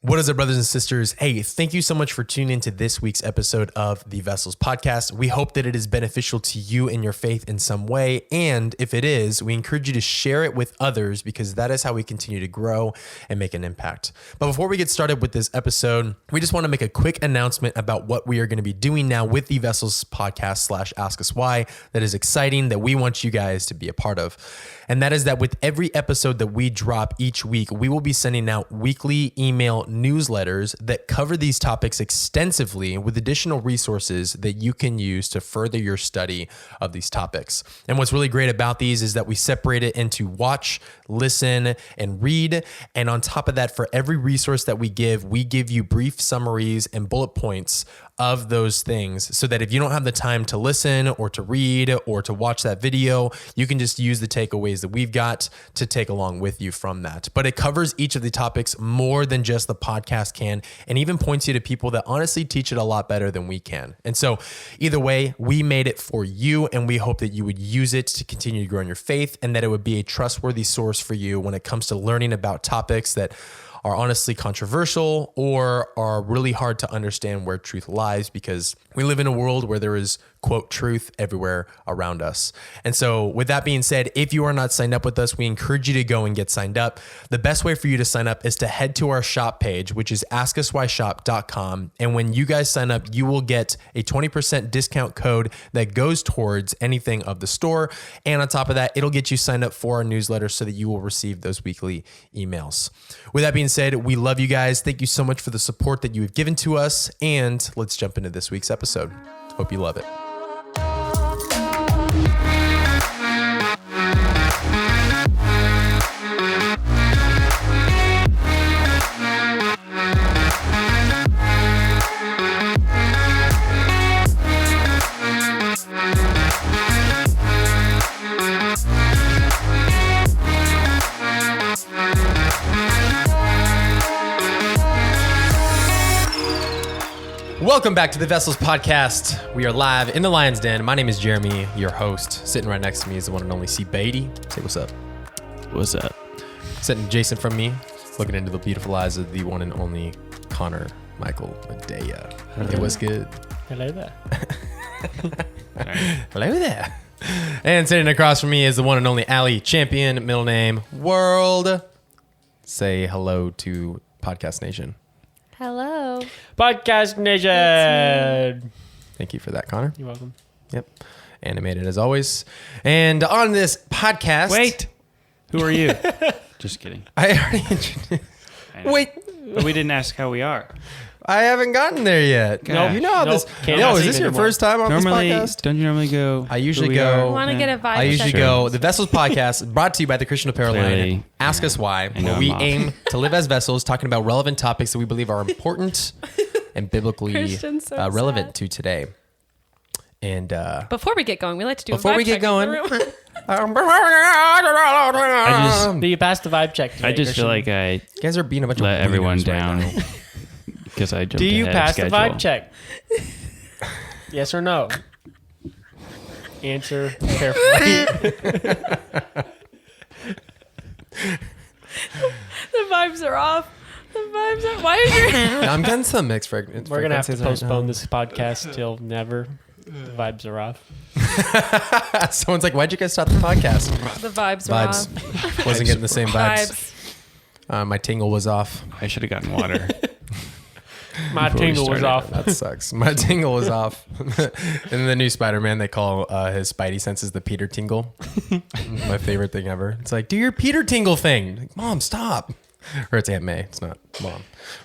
What is up, brothers and sisters? Hey, thank you so much for tuning into this week's episode of the Vessels Podcast. We hope that it is beneficial to you in your faith in some way. And if it is, we encourage you to share it with others because that is how we continue to grow and make an impact. But before we get started with this episode, we just want to make a quick announcement about what we are going to be doing now with the Vessels Podcast / Ask Us Why that is exciting that we want you guys to be a part of. And that is that with every episode that we drop each week, we will be sending out weekly email newsletters that cover these topics extensively with additional resources that you can use to further your study of these topics. And what's really great about these is that we separate it into watch, listen, and read. And on top of that, for every resource that we give you brief summaries and bullet points of those things so that if you don't have the time to listen or to read or to watch that video, you can just use the takeaways that we've got to take along with you from that. But it covers each of the topics more than just the podcast can, and even points you to people that honestly teach it a lot better than we can. And so either way, we made it for you, and we hope that you would use it to continue to grow in your faith and that it would be a trustworthy source for you when it comes to learning about topics that are honestly controversial or are really hard to understand where truth lies, because we live in a world where there is, quote, truth everywhere around us. And so with that being said, if you are not signed up with us, we encourage you to go and get signed up. The best way for you to sign up is to head to our shop page, which is askuswhyshop.com. And when you guys sign up, you will get a 20% discount code that goes towards anything of the store. And on top of that, it'll get you signed up for our newsletter so that you will receive those weekly emails. With that being said, we love you guys. Thank you so much for the support that you have given to us. And let's jump into this week's episode. Hope you love it. Welcome back to the Vessels Podcast. We are live in the Lion's Den. My name is Jeremy, your host. Sitting right next to me is the one and only C. Beatty. Say what's up. What's up? Sitting Jason from me, looking into the beautiful eyes of the one and only Connor Michael Medea. It was good. Hello there. Hello there. And sitting across from me is the one and only Allie Champion, middle name World. Say hello to Podcast Nation. Hello. Podcast Nation. Thank you for that, Connor. You're welcome. Yep. Animated as always. And on this podcast... Wait. Who are you? Just kidding. I already introduced... Wait. But we didn't ask how we are. I haven't gotten there yet. Nope. You know how this... Can't Yo, ask is this your anymore. first time on Normally, this podcast? don't you normally go... I usually who we go- are? Want to get a vibe I usually check? go... The Vessels Podcast, brought to you by the Christian Apparel line. Clearly. Ask Us Why, I know where we I'm off. aim to live as vessels, talking about relevant topics that we believe are important and biblically Christian's so relevant sad. to today. And Before we get going, we like to do before a vibe we get check going... of the room. Do you pass the vibe check today, I just feel Christian? like I You guys are being a bunch let of everyone weirdos right down now. because I jumped Do you ahead of pass the schedule. vibe check? Yes or no? Answer carefully. The vibes are off. The vibes are... Why is your... I'm getting some mixed frequencies. We're going to have to postpone this podcast till never. The vibes are off. Someone's like, why'd you guys stop the podcast? The vibes are off. Vibes. Wasn't getting the same vibes. My tingle was off. I should have gotten water. My Before we tingle was started. off. That sucks. My tingle was off. In the new Spider-Man, they call his Spidey senses the Peter tingle. My favorite thing ever. It's like, do your Peter tingle thing. Like, Mom, stop. Or it's Aunt May. It's not Mom.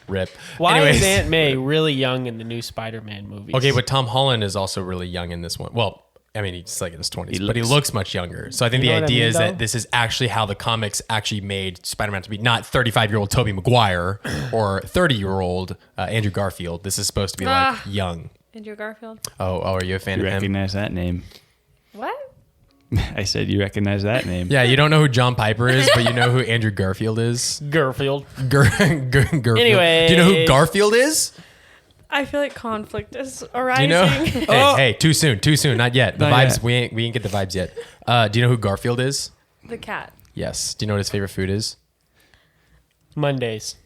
Rip. Why Anyways. is Aunt May really young in the new Spider-Man movies? Okay, but Tom Holland is also really young in this one. Well, I mean, he's like in his 20s, but he looks much younger. So I think You the know what I idea mean, is that though? this is actually how the comics actually made Spider-Man to be not 35-year-old Tobey Maguire or 30-year-old Andrew Garfield. This is supposed to be like young. Andrew Garfield. Oh, are you a fan You of him? recognize that name. What? I said you recognize that name. Yeah, you don't know who John Piper is, but you know who Andrew Garfield is. Garfield. Garfield. Anyway. Do you know who Garfield is? I feel like conflict is Do arising. you know? Hey, too soon, not yet. The Not vibes, yet. we ain't get the vibes yet. Do you know who Garfield is? The cat. Yes. Do you know what his favorite food is? Mondays.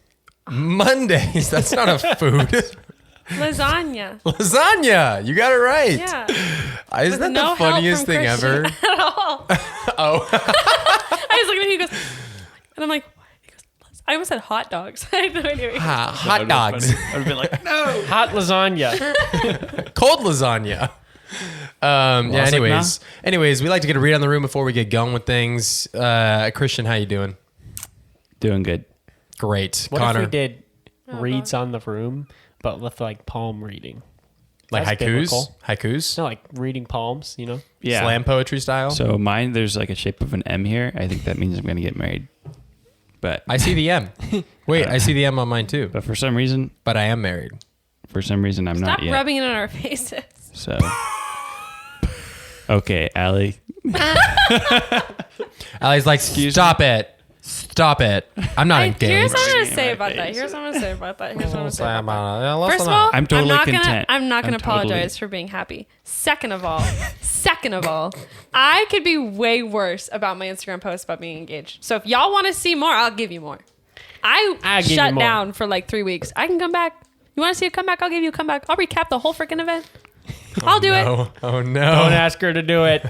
Mondays. That's not a food. Lasagna. Lasagna. You got it right. Yeah. Isn't With that no the funniest help from thing ever? Christian At all. Oh. I was looking at him, he goes, and I'm like, what? He goes, I almost said hot dogs. I had no idea. Hot dogs. I would have been like, no. Hot lasagna. Cold lasagna. Yeah. Anyways, we like to get a read on the room before we get going with things. Christian, how you doing? Doing good. Great. What Connor, if we did Oh, reads God. on the room, but with like palm reading? like That's haikus? biblical. Haikus? No, like reading palms, Yeah. Slam poetry style? So mine, there's like a shape of an M here. I think that means I'm going to get married. But I see the M. Wait, I see the M on mine too. but for some reason, But I am married. I'm Stop not yet. rubbing it on our faces. So, okay, Allie. Allie's like, stop it. Stop it. I'm not Here's engaged. what I'm going to In say my about that. face. Here's what I'm going to say about that. Here's what I'm going to say about that. Yeah, First of all, I'm totally not gonna, content. I'm not going I'm to totally- apologize for being happy. Second of all, I could be way worse about my Instagram post about being engaged. So if y'all want to see more, I'll give you more. I give you shut more. down for like 3 weeks. I can come back. You want to see a comeback? I'll give you a comeback. I'll recap the whole freaking event. I'll do it. Oh no. Don't ask her to do it.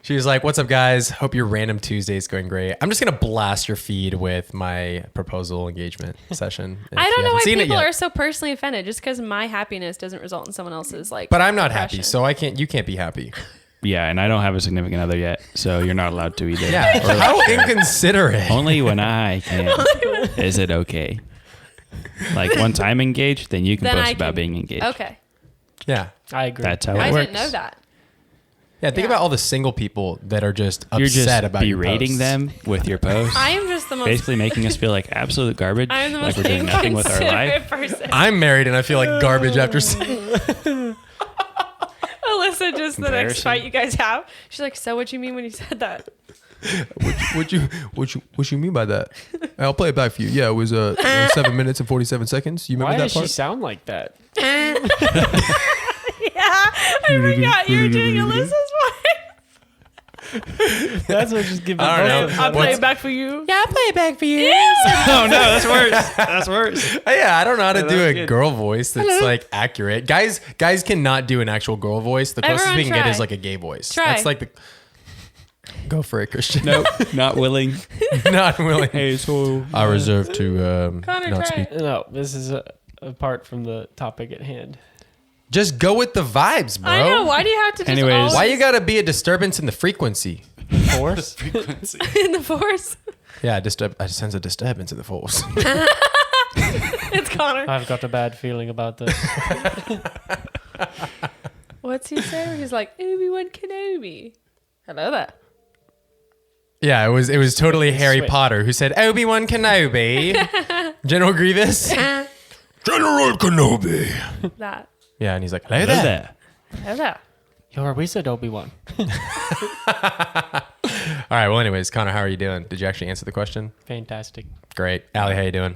She was like, what's up, guys? Hope your random Tuesday is going great. I'm just going to blast your feed with my proposal engagement session. if I you don't know haven't why seen it people yet. are so personally offended just because my happiness doesn't result in someone else's like. But I'm not happy, depression. so you can't be happy. Yeah, and I don't have a significant other yet, so you're not allowed to either. Yeah. How inconsiderate. Only when I can is it okay. Like once I'm engaged, then you can Then post I about can- being engaged. Okay, Yeah. I agree. That's how I it works. didn't know that. Yeah, think Yeah. about all the single people that are just upset You're just about your berating posts. them with your posts, I am just the most. basically making us feel like absolute garbage, I am the like most we're doing nothing with our life. inconsiderate person. I'm married and I feel like garbage after saying. Alyssa, just the next Embarrassing. fight you guys have. She's like, so what you mean when you said that? What you mean by that? I'll play it back for you. Yeah, it was 7 minutes and 47 seconds. You remember Why that does part? she sound like that? Yeah, I forgot you were doing Alyssa's voice. That's what just give I don't know. I'll play What's- it back for you. Yeah, I'll play it back for you. Oh no, that's worse. That's worse. Yeah, I don't know how to Yeah, do that's a good. girl voice that's like accurate. Guys cannot do an actual girl voice. The closest Everyone we can get try. is like a gay voice. Try. That's like the. Go for it, Christian. Nope, not willing. Not willing. Hey, so I reserve to Connor, not try. speak. No, this is apart from the topic at hand. Just go with the vibes, bro. I know. Why do you have to just Anyways. always Why you gotta be a disturbance in the frequency? Force? in the force? Yeah, I sense a disturbance in the force. It's Connor. I've got a bad feeling about this. What's he say? He's like, Obi-Wan Kenobi. Hello there. Yeah, it was totally Harry Switch. Potter who said Obi-Wan Kenobi. General Grievous. General Kenobi. That. Yeah, and he's like, hello hello there. there. Hello there. Yo, we said Obi-Wan. All right. Well, anyways, Connor, how are you doing? Did you actually answer the question? Fantastic. Great. Allie, how you doing?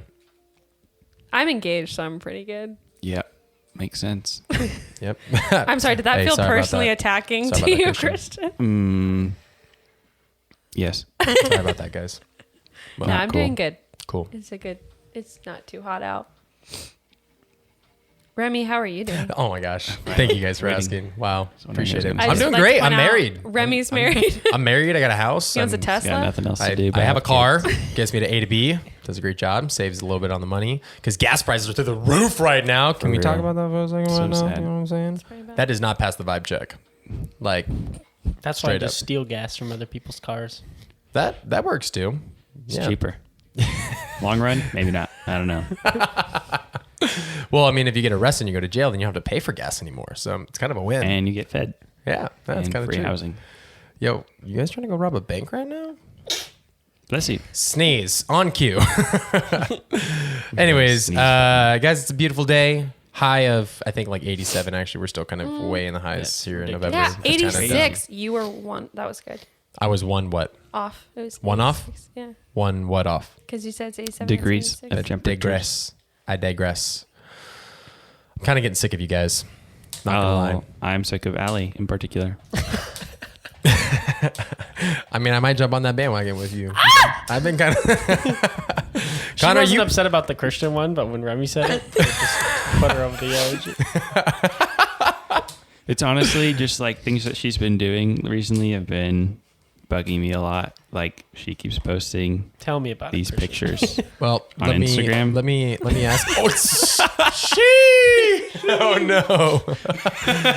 I'm engaged, so I'm pretty good. Yep, makes sense. Yep. I'm sorry. Did that Hey, feel sorry about personally that. attacking Sorry to about you, that, Christian. Christian? Yes. Sorry about that, guys. Well, No, I'm cool. doing good. Cool. It's not too hot out. Remy, how are you doing? Oh my gosh. Thank you guys for Waiting. asking. Wow. So when Appreciate I it. hear I'm just doing would like great. to I'm point out, married. Remy's married. I'm married. I got a house. He owns a I'm- Got Tesla. nothing else to I, do. but I have a car, kids. gets me to A to B, does a great job, saves a little bit on the money because gas prices are through the roof right now. Can For we talk real. about that for a second? So right now? sad. You know what I'm saying? Pretty bad. That does not pass the vibe check. Like That's why I Straight just up. steal gas from other people's cars. that works too. It's Yeah. cheaper. Long run, maybe not. I don't know. Well, I mean, if you get arrested and you go to jail, then you don't have to pay for gas anymore. So it's kind of a win. And you get fed. Yeah, that's and kind of free true. housing. Yo, you guys trying to go rob a bank right now? Bless you. Sneeze on cue. Anyways, Sneeze. guys, it's a beautiful day. High of I think like 87. Actually, we're still kind of way in the highs Yeah, here in ridiculous. November. Yeah, It's kinda 86. You were one. That was good. I was one what? Off. It was One off? 86. Yeah, One what off? because you said it's 87. Degrees it's 86. of temperature. I digress. I'm kind of getting sick of you guys. Not gonna lie. I'm sick of Allie in particular. I mean, I might jump on that bandwagon with you. I've been kind of. She wasn't upset about the Christian one, but when Remy said it just put her over the edge. It's honestly just like things that she's been doing recently have been bugging me a lot. Like she keeps posting Tell me about these it, Christian. pictures. Well, on Instagram. Let me ask. Oh, she. Oh no.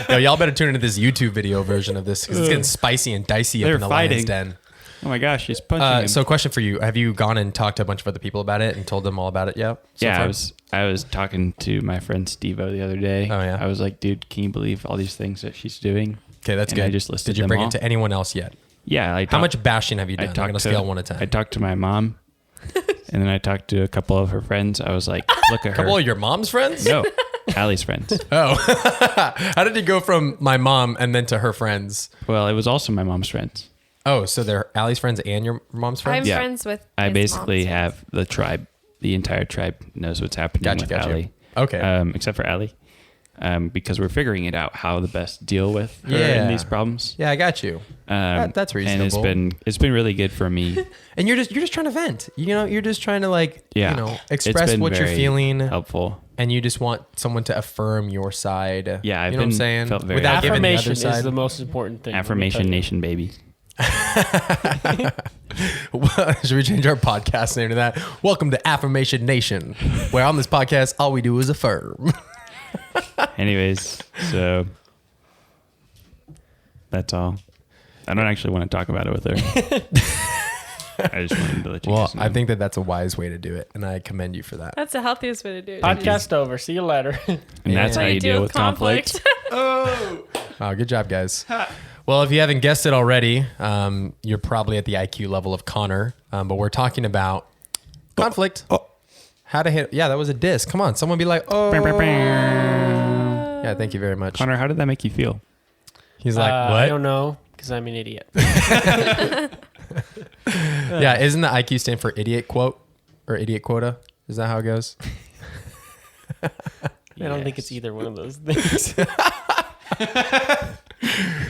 Yo, y'all better tune into this YouTube video version of this because it's getting spicy and dicey up They're in the lion's fighting. den. Oh my gosh, she's punching him. So, question for you: have you gone and talked to a bunch of other people about it and told them all about it yet? so yeah, far? I was talking to my friend Steve-O the other day. Oh, yeah? I was like, dude, can you believe all these things that she's doing? Okay, that's And good. I just listed Did you them bring all. it to anyone else yet? Yeah. How much bashing have you done? I'm on a scale of 1 to 10. I talked to my mom, and then I talked to a couple of her friends. I was like, look at a couple her. of your mom's friends? No, Allie's friends. Oh, how did you go from my mom and then to her friends? Well, it was also my mom's friends. Oh, so they're Allie's friends and your mom's I'm friends? Yeah. friends with. I his basically mom's have the tribe. The entire tribe knows what's happening Gotcha, with gotcha. Allie. Okay. Except for Allie. Because we're figuring it out how to best deal with her Yeah. in these problems. Yeah, I got you. That's reasonable. And it's been really good for me. And you're just trying to vent. You know, you're just trying to Yeah. It's express been what you're very feeling, helpful. and you just want someone to affirm your side. Yeah, I've you know what I'm been- saying? felt very Without giving the other Affirmation side. is the most important thing. let me Affirmation tell you. Nation, baby. Should we change our podcast name to that? Welcome to Affirmation Nation, where on this podcast all we do is affirm. Anyways, so that's all. I don't actually want to talk about it with her. I just wanted to let you Well, guys know. I think that's a wise way to do it, and I commend you for that. That's the healthiest way to do it. Podcast over. See you later. and that's how Yeah. you deal with conflict. Wow, good job, guys. Well, if you haven't guessed it already, you're probably at the IQ level of Connor, but we're talking about conflict. How to hit. Yeah, that was a diss. Come on, someone be like, oh. Yeah, thank you very much. Connor, how did that make you feel? He's like, I what? don't know because I'm an idiot. Yeah, isn't the IQ stand for idiot quote or idiot quota? Is that how it goes? I don't think it's either one of those things.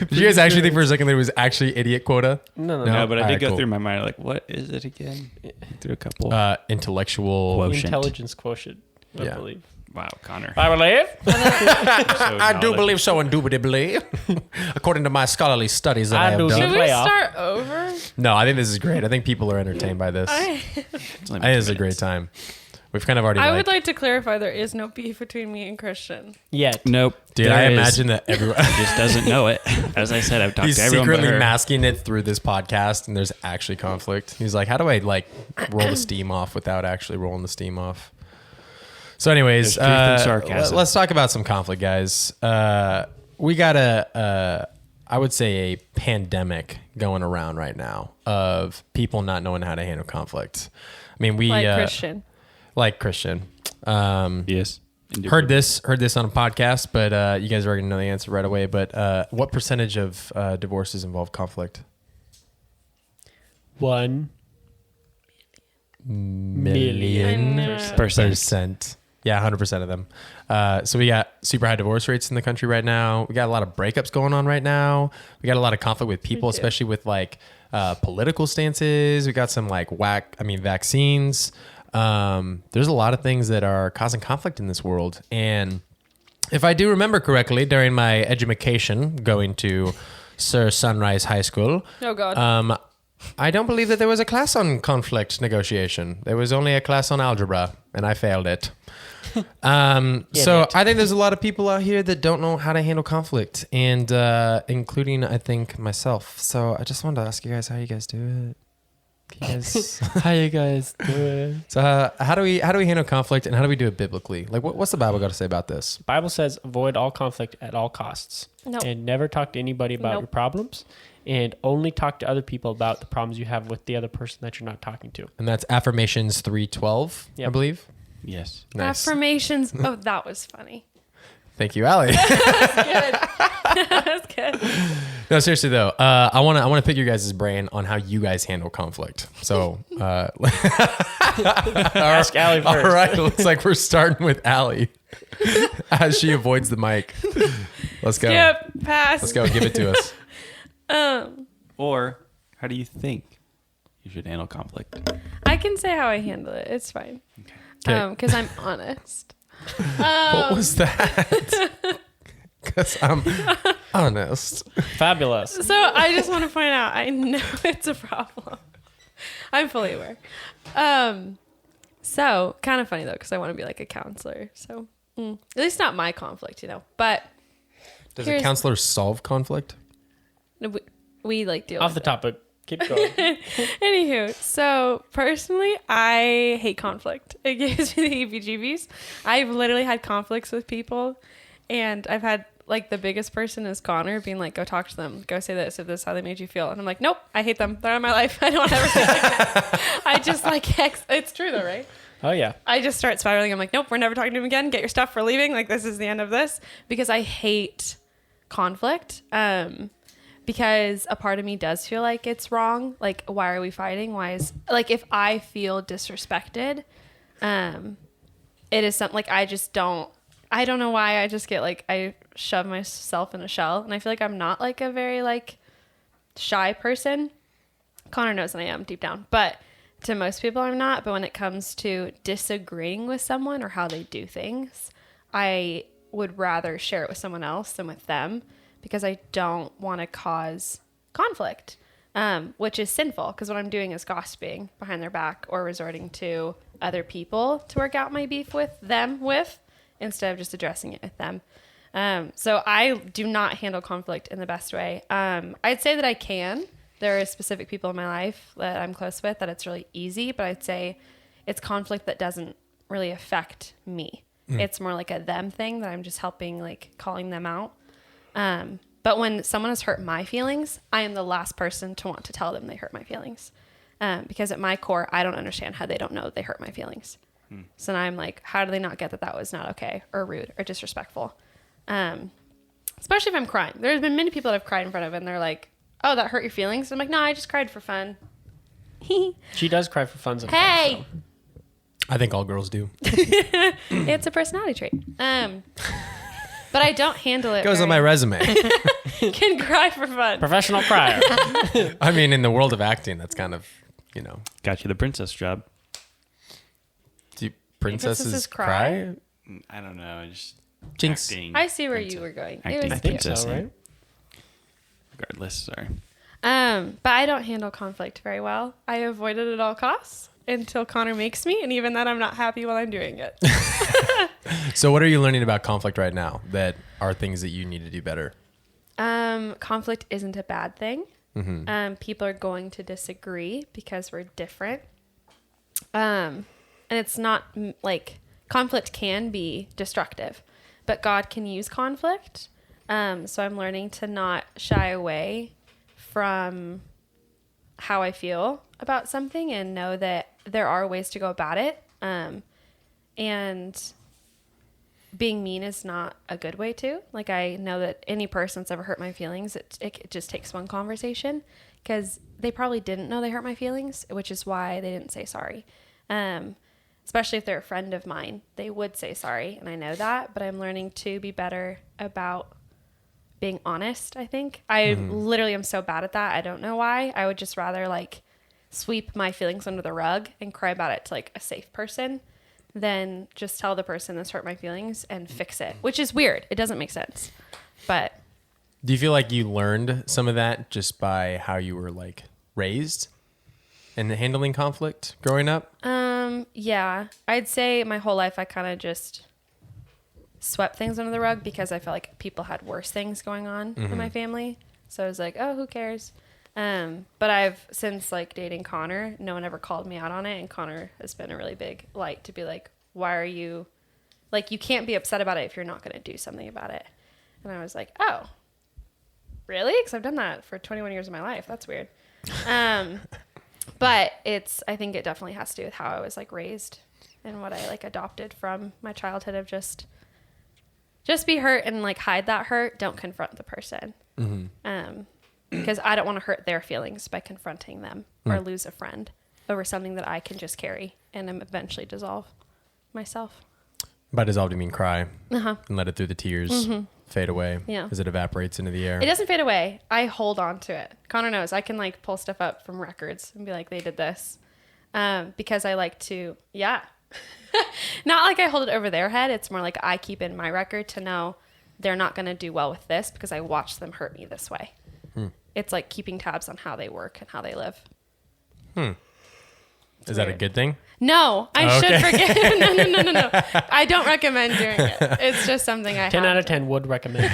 Did you guys actually think for a second that it was actually idiot quota? No. No, but I did Alright, go cool. through my mind like, what is it again? Through a couple. Intellectual. Quotient. Intelligence quotient, I Yeah. believe. Wow, Connor. I believe. I do believe so indubitably, according to my scholarly studies that I, I have do done. Should we Playoff. start over? No, I think this is great. I think people are entertained by this. I think it's a great time. We've kind of already. I would like to clarify there is no beef between me and Christian. Yet. Nope. dude. There I is. imagine that everyone. Just doesn't know it. As I said, I've talked He's to everyone but secretly her. masking it through this podcast, and there's actually conflict. He's like, "How do I roll the steam off without actually rolling the steam off?" So, anyways, There's truth and sarcasm. let's talk about some conflict, guys. We got I would say, a pandemic going around right now of people not knowing how to handle conflict. I mean, we Like Christian. Yes. Heard this on a podcast, but you guys are going to know the answer right away. But what percentage of divorces involve conflict? 1 million percent. Yeah, 100% of them. So we got super high divorce rates in the country right now. We got a lot of breakups going on right now. We got a lot of conflict with people, especially with political stances. We got some vaccines. There's a lot of things that are causing conflict in this world. And if I do remember correctly, during my education going to Sir Sunrise High School, Oh, God. I don't believe that there was a class on conflict negotiation. There was only a class on algebra, and I failed it. So I think there's a lot of people out here that don't know how to handle conflict, and including, I think, myself. So I just wanted to ask you guys how you guys do it. How you guys do it? So how do we handle conflict, and how do we do it biblically? Like, what's the Bible got to say about this? The Bible says avoid all conflict at all costs. Nope. And never talk to anybody about your problems. And only talk to other people about the problems you have with the other person that you're not talking to. And that's Affirmations 3:12, I Yep. believe. Yes. Nice. Affirmations. Oh, that was funny. Thank you, Allie. Good. That's good. No, seriously though, I want to pick your guys' brain on how you guys handle conflict. So, Ask Allie first. all right, looks like we're starting with Allie as she avoids the mic. Let's go. Skip. Pass. Let's go. Give it to us. Or How do you think you should handle conflict? I can say how I handle it. It's fine. Okay. Because I'm honest. What was that? Because I'm honest. Fabulous. So I just want to point out, I know it's a problem. I'm fully aware. So kind of funny though, because I want to be like a counselor. So at least not my conflict, But Does a counselor solve conflict? we like deal Off with the it. topic. Keep going. Anywho, so personally, I hate conflict. It gives me the heebie-jeebies. I've literally had conflicts with people, and I've had like the biggest person is Connor being like, "Go talk to them. Go say this if this is how they made you feel." And I'm like, "Nope, I hate them. They're out of my life. I don't want to ever say that." I just like it's true though, right? Oh, yeah. I just start spiraling. I'm like, "Nope, we're never talking to him again. Get your stuff. We're leaving. Like this is the end of this," because I hate conflict. Because a part of me does feel like it's wrong. Like, why are we fighting? Why is like if I feel disrespected, it is something like I don't know why I just get like I shove myself in a shell, and I feel like I'm not like a very like shy person. Connor knows that I am deep down, but to most people I'm not. But when it comes to disagreeing with someone or how they do things, I would rather share it with someone else than with them. Because I don't want to cause conflict, which is sinful. Because what I'm doing is gossiping behind their back or resorting to other people to work out my beef with instead of just addressing it with them. So I do not handle conflict in the best way. I'd say that I can. There are specific people in my life that I'm close with that it's really easy, but I'd say it's conflict that doesn't really affect me. It's more like a them thing that I'm just helping, like calling them out. But when someone has hurt my feelings, I am the last person to want to tell them they hurt my feelings. Because at my core, I don't understand how they don't know they hurt my feelings. So now I'm like, how do they not get that that was not okay or rude or disrespectful? Especially if I'm crying. There's been many people that I've cried in front of and they're like, oh, that hurt your feelings? I'm like, no, I just cried for fun. She does cry for fun sometimes. Hey! So. I think all girls do. It's a personality trait. But I don't handle it. Goes on my resume. Can cry for fun. Professional crier. I mean, in the world of acting, that's kind of, Got you the princess job. Do princesses Princesses cry? I don't know. Just Jinx. acting. I see where you were going. It Acting was I think cute. so, right? Regardless, sorry. But I don't handle conflict very well. I avoid it at all costs until Connor makes me, and even then I'm not happy while I'm doing it. So what are you learning about conflict right now that are things that you need to do better? Conflict isn't a bad thing. Mm-hmm. People are going to disagree because we're different. And it's not like conflict can be destructive, but God can use conflict. So I'm learning to not shy away from how I feel about something and know that there are ways to go about it. And being mean is not a good way to. Like, I know that any person that's ever hurt my feelings, it just takes one conversation because they probably didn't know they hurt my feelings, which is why they didn't say sorry. Especially if they're a friend of mine, they would say sorry. And I know that, but I'm learning to be better about being honest, I think. I literally am so bad at that. I don't know why. I would just rather like sweep my feelings under the rug and cry about it to like a safe person than just tell the person that's hurt my feelings and fix it, which is weird. It doesn't make sense. But Do you feel like you learned some of that just by how you were like raised and handling conflict growing up? yeah, I'd say my whole life I kind of just swept things under the rug because I felt like people had worse things going on in my family. So I was like, oh, who cares? But I've since like dating Connor, no one ever called me out on it. And Connor has been a really big light to be like, why are you like, you can't be upset about it if you're not going to do something about it. And I was like, oh, really? Because I've done that for 21 years of my life. That's weird. But I think it definitely has to do with how I was like raised and what I like adopted from my childhood of just be hurt and like hide that hurt. Don't confront the person. Because I don't want to hurt their feelings by confronting them or lose a friend over something that I can just carry and eventually dissolve myself. By dissolve, you mean cry and let it through the tears, fade away. Yeah. As it evaporates into the air. It doesn't fade away. I hold on to it. Connor knows. I can like pull stuff up from records and be like, they did this. Because I like to, not like I hold it over their head. It's more like I keep in my record to know they're not going to do well with this because I watch them hurt me this way. It's like keeping tabs on how they work and how they live. Is that a good thing? No, I Okay. should forget. No. I don't recommend doing it. It's just something I 10 have out of to- 10 would recommend.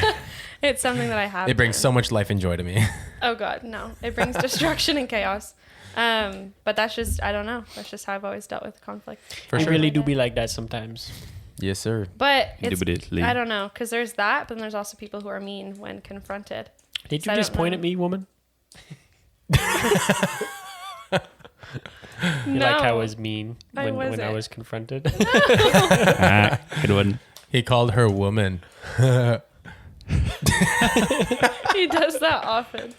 It's something that I have. It brings done. so much life and joy to me. Oh God, no. It brings destruction and chaos. But that's just, I don't know. That's just how I've always dealt with conflict. For We sure. really do be like that sometimes. Yes, sir. But it's, Indubitably. I don't know, because there's that, but then there's also people who are mean when confronted. Did So you I just don't point know. at me, woman? You No. like how I was mean I when I wasn't. was confronted? Good one. He called her woman. He does that often.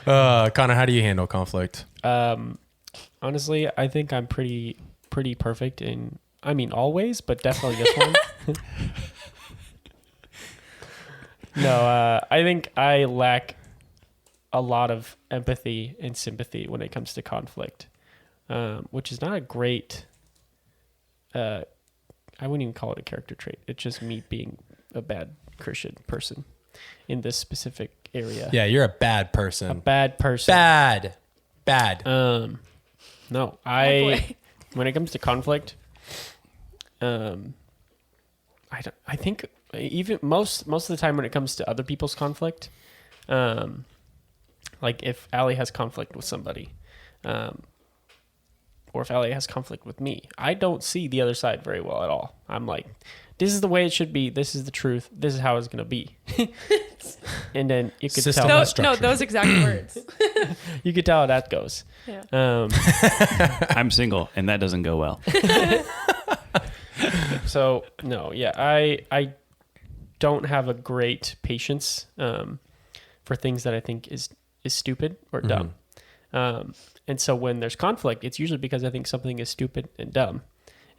Connor, how do you handle conflict? Honestly, I think I'm pretty perfect in, I mean, always, but definitely this one. No, I think I lack a lot of empathy and sympathy when it comes to conflict, which is not a great, I wouldn't even call it a character trait. It's just me being a bad Christian person in this specific area. Yeah, you're a bad A person. bad person. Bad. No, Oh, I boy. when it comes to conflict, I think even most of the time when it comes to other people's conflict, like if Allie has conflict with somebody, or if Allie has conflict with me, I don't see the other side very well at all. I'm like, this is the way it should be. This is the truth. This is how it's gonna be. And then you could System tell. of No, structure. those exact words. You could tell how that goes. Yeah. I'm single, and that doesn't go well. So no, yeah, I don't have a great patience for things that I think is stupid or dumb. And so when there's conflict, it's usually because I think something is stupid and dumb,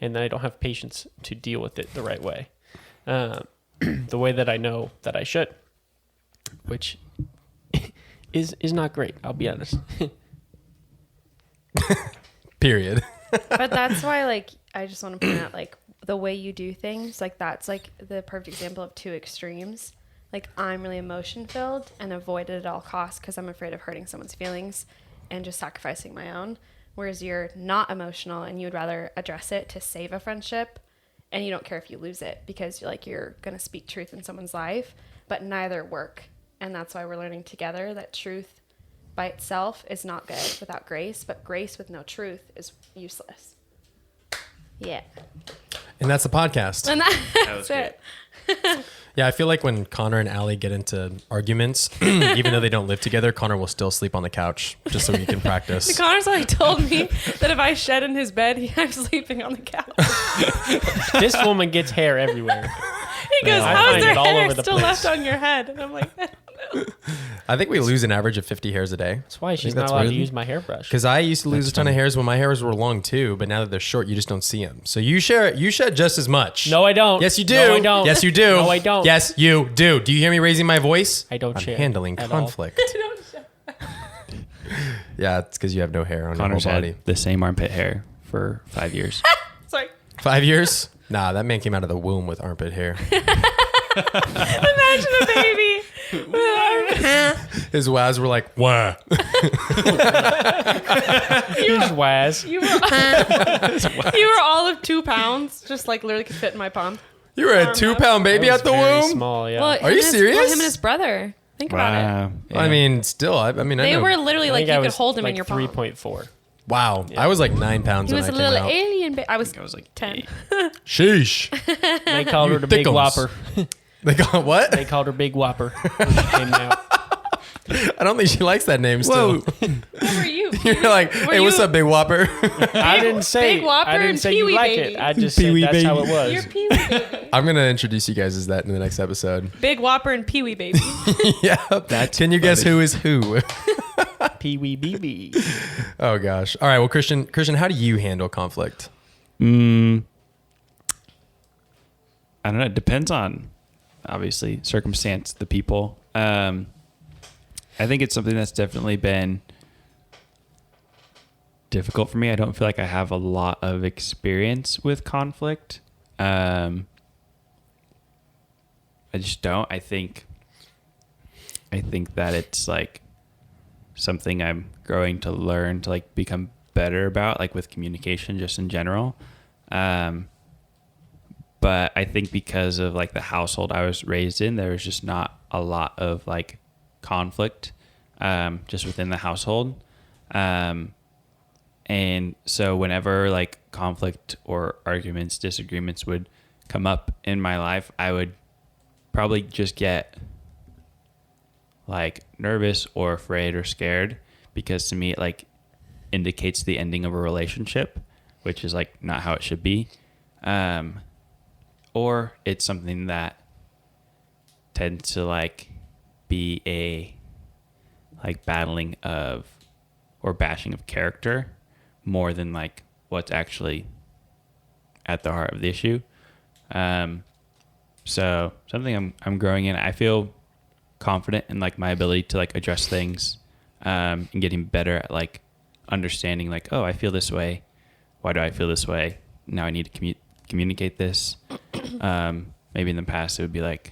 and then I don't have patience to deal with it the right way, the way that I know that I should, which is not great. I'll be honest. Period. But that's why, like, I just want to point out, like, the way you do things, like, that's, like, the perfect example of two extremes. Like, I'm really emotion-filled and avoid it at all costs because I'm afraid of hurting someone's feelings and just sacrificing my own. Whereas you're not emotional and you would rather address it to save a friendship, and you don't care if you lose it because you're going to speak truth in someone's life, but neither work. And that's why we're learning together that truth by itself is not good without grace, but grace with no truth is useless. Yeah. And that's the podcast. And was that's it. Yeah, I feel like when Connor and Allie get into arguments, even though they don't live together, Connor will still sleep on the couch just so he can practice. Connor's like told me that if I shed in his bed, I'm sleeping on the couch. This woman gets hair everywhere. He goes, I how's find there it all hair over the still place. left on your head? And I'm like, I think we lose an average of 50 hairs a day. That's why she's think not that's allowed to weird. use my hairbrush. Because I used to lose a ton of hairs when my hairs were long too, but now that they're short, you just don't see them. So you shed just as much. No, I don't. Yes, you do. No, I don't. Yes, you do. No, I don't. Yes, you do. Do you hear me raising my voice? I don't I'm share handling at all. conflict. Yeah, it's because you have no hair on Connor's your whole body. had the same armpit hair for 5 years. sorry. 5 years? Nah, that man came out of the womb with armpit hair. Imagine a baby. His wows were like, wah. Here's Waz. You were all of 2 pounds, just like literally could fit in my palm. You were a Arm 2-pound baby That was out the very womb? Small, yeah. Well, Are him you and his- serious? Well, him and his brother. Think about it. Wow. I mean, still, I They know. were literally I like think you I could was hold him like in your palm. 3.4. Wow. I was like 9 pounds He when was I a came little out. alien baby. I was I was like 10. 8. Sheesh. They called her the Big thickums. Whopper. They got what? They called her Big Whopper. when she came out. I don't think she likes that name still. Who were you? You're like, hey, what's you- up, Big Whopper? I didn't say. Big Whopper I didn't and say you Pee-wee like baby. it. I just said Pee-wee that's how baby. it was. You're Pee Wee baby. I'm going to introduce you guys as that in the next episode. Big Whopper and Pee Wee baby. Yeah. Can you guess who is who? Pee Wee BB. Oh, gosh. All right. Well, Christian, how do you handle conflict? I don't know. It depends on obviously circumstance, the people. I think it's something that's definitely been difficult for me. I don't feel like I have a lot of experience with conflict. I just don't. I think that it's like something I'm growing to learn to like become better about, like with communication just in general. But I think because of like the household I was raised in, there was just not a lot of like conflict just within the household. And so whenever like conflict or arguments, disagreements would come up in my life, I would probably just get like nervous or afraid or scared, because to me it like indicates the ending of a relationship, which is like not how it should be. Or it's something that tends to like be a like battling of or bashing of character more than like what's actually at the heart of the issue. So something I'm growing in. I feel confident in like my ability to like address things, and getting better at like understanding like, oh, I feel this way. Why do I feel this way? Now I need to communicate this. Maybe in the past it would be like,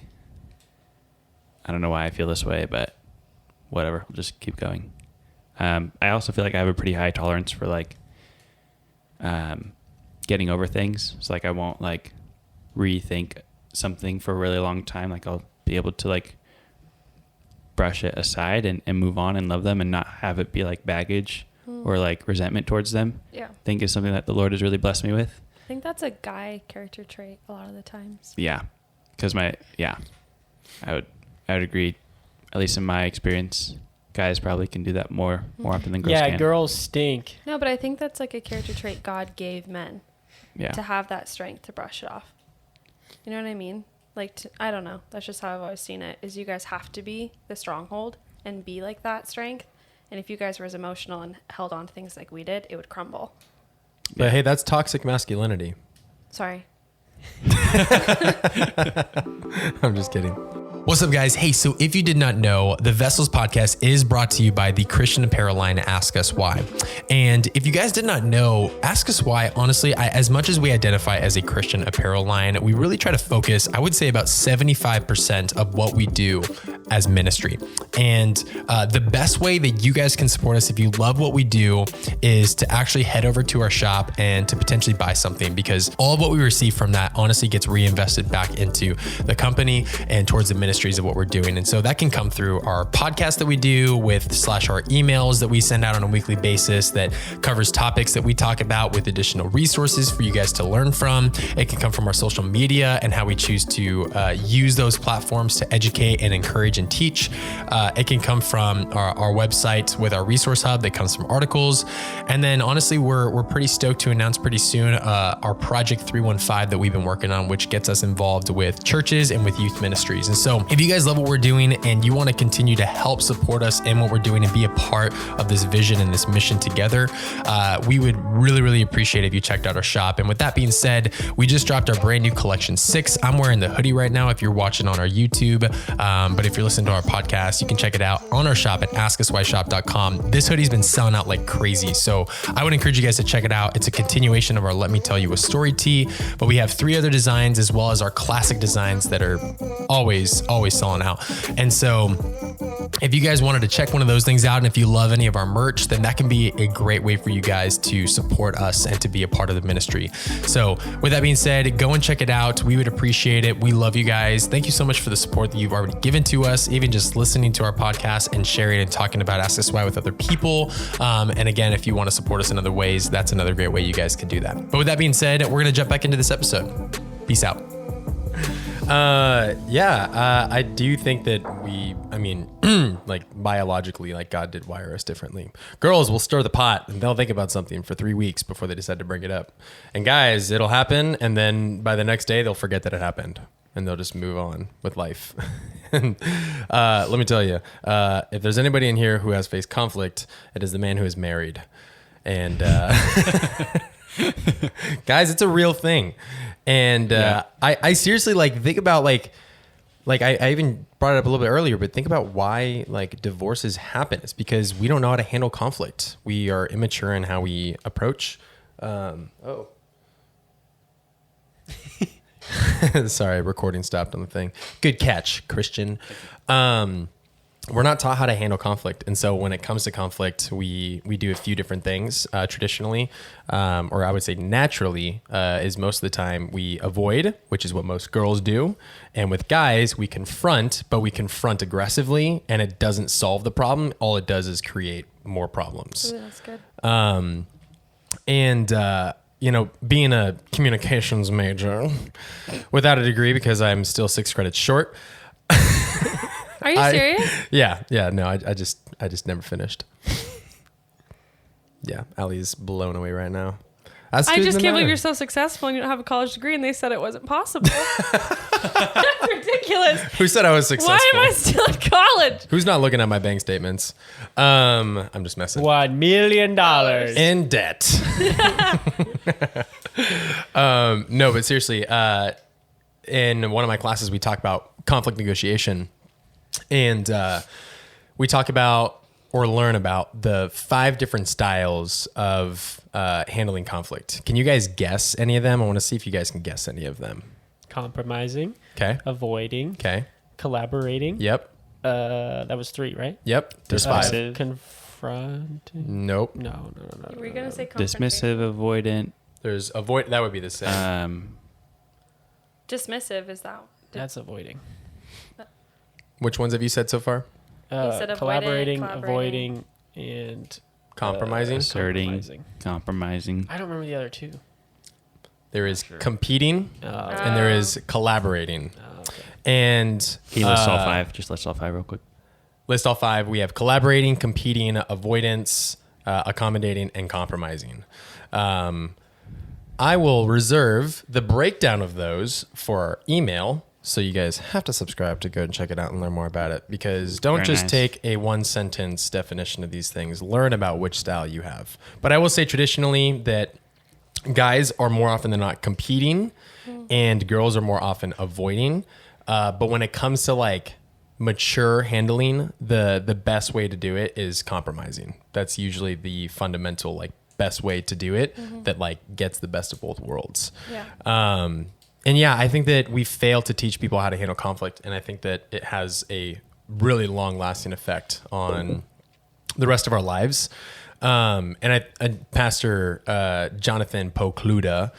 I don't know why I feel this way, but whatever, we'll just keep going. I also feel like I have a pretty high tolerance for like getting over things. So like I won't like rethink something for a really long time. Like I'll be able to like brush it aside and move on and love them and not have it be like baggage or like resentment towards them. Yeah. I think is something that the Lord has really blessed me with. I think that's a guy character trait a lot of the times. Yeah. Because I would agree, at least in my experience, guys probably can do that more often than girls can. Yeah, girls stink. No, but I think that's like a character trait God gave men. Yeah. To have that strength to brush it off. You know what I mean? Like, I don't know. That's just how I've always seen it, is you guys have to be the stronghold and be like that strength. And if you guys were as emotional and held on to things like we did, it would crumble. But hey, that's toxic masculinity. Sorry. I'm just kidding. What's up, guys? Hey, so if you did not know, the Vessels podcast is brought to you by the Christian apparel line Ask Us Why. And if you guys did not know, Ask Us Why, honestly, as much as we identify as a Christian apparel line, we really try to focus, I would say about 75% of what we do as ministry. And the best way that you guys can support us if you love what we do is to actually head over to our shop and to potentially buy something, because all of what we receive from that honestly gets reinvested back into the company and towards the ministries of what we're doing. And so that can come through our podcast that we do with / our emails that we send out on a weekly basis that covers topics that we talk about with additional resources for you guys to learn from. It can come from our social media and how we choose to use those platforms to educate and encourage and teach. It can come from our website with our resource hub that comes from articles. And then honestly, we're pretty stoked to announce pretty soon our Project 315 that we've been working on, which gets us involved with churches and with youth ministries. And so if you guys love what we're doing and you want to continue to help support us in what we're doing and be a part of this vision and this mission together, we would really, really appreciate it if you checked out our shop. And with that being said, we just dropped our brand new collection 6. I'm wearing the hoodie right now if you're watching on our YouTube. But if you're listening to our podcast, you can check it out on our shop at askuswhyshop.com. This hoodie's been selling out like crazy. So I would encourage you guys to check it out. It's a continuation of our Let Me Tell You a Story tee, but we have 3 other designs as well as our classic designs that are always selling out. And so if you guys wanted to check one of those things out, and if you love any of our merch, then that can be a great way for you guys to support us and to be a part of the ministry. So with that being said, go and check it out. We would appreciate it. We love you guys. Thank you so much for the support that you've already given to us, even just listening to our podcast and sharing and talking about Ask Us Why with other people. And again, if you want to support us in other ways, that's another great way you guys can do that. But with that being said, we're going to jump back into this episode. Peace out. I do think that like biologically, like God did wire us differently. Girls will stir the pot and they'll think about something for 3 weeks before they decide to bring it up. And guys, it'll happen. And then by the next day, they'll forget that it happened and they'll just move on with life. And let me tell you, if there's anybody in here who has faced conflict, it is the man who is married. And guys, it's a real thing. And I seriously like think about like like I even brought it up a little bit earlier, but think about why like divorces happen. It's because we don't know how to handle conflict. We are immature in how we approach. Sorry, recording stopped on the thing. Good catch, Christian. We're not taught how to handle conflict. And so when it comes to conflict, we do a few different things traditionally, or I would say naturally, is most of the time we avoid, which is what most girls do. And with guys, we confront, but we confront aggressively, and it doesn't solve the problem. All it does is create more problems. Ooh, that's good. You know, being a communications major without a degree because I'm still 6 credits short. Are you serious? Yeah. No, I just never finished. Yeah, Allie's blown away right now. I just can't believe you're so successful and you don't have a college degree, and they said it wasn't possible. That's ridiculous. Who said I was successful? Why am I still in college? Who's not looking at my bank statements? I'm just messing. $1 million. In debt. No, but seriously, in one of my classes, we talk about conflict negotiation, and we talk about or learn about the 5 different styles of handling conflict. Can you guys guess any of them? I want to see if you guys can guess any of them. Compromising. Okay. Avoiding. Okay. Collaborating. Yep. That was 3, right? Yep. There's 5. Dismissive. Confronting. Nope. No. Were you gonna say Dismissive, avoidant. There's avoid. That would be the same. Dismissive is that? That's avoiding. Which ones have you said so far? said avoidant, Collaborating, collaborating. avoiding, and Compromising. Asserting. compromising. Compromising. I don't remember the other 2. There is competing, and there is collaborating. Okay. And Can you list all 5? Just list all 5 real quick. list all 5. We have collaborating, competing, avoidance, accommodating, and compromising. I will reserve the breakdown of those for our email. So you guys have to subscribe to go and check it out and learn more about it, because don't Very just nice. take a 1-sentence definition of these things. Learn about which style you have. But I will say traditionally that guys are more often than not competing and girls are more often avoiding. But when it comes to like mature handling, the best way to do it is compromising. That's usually the fundamental like best way to do it that like gets the best of both worlds. Yeah. And yeah, I think that we fail to teach people how to handle conflict. And I think that it has a really long lasting effect on the rest of our lives. And Pastor Jonathan Pokluda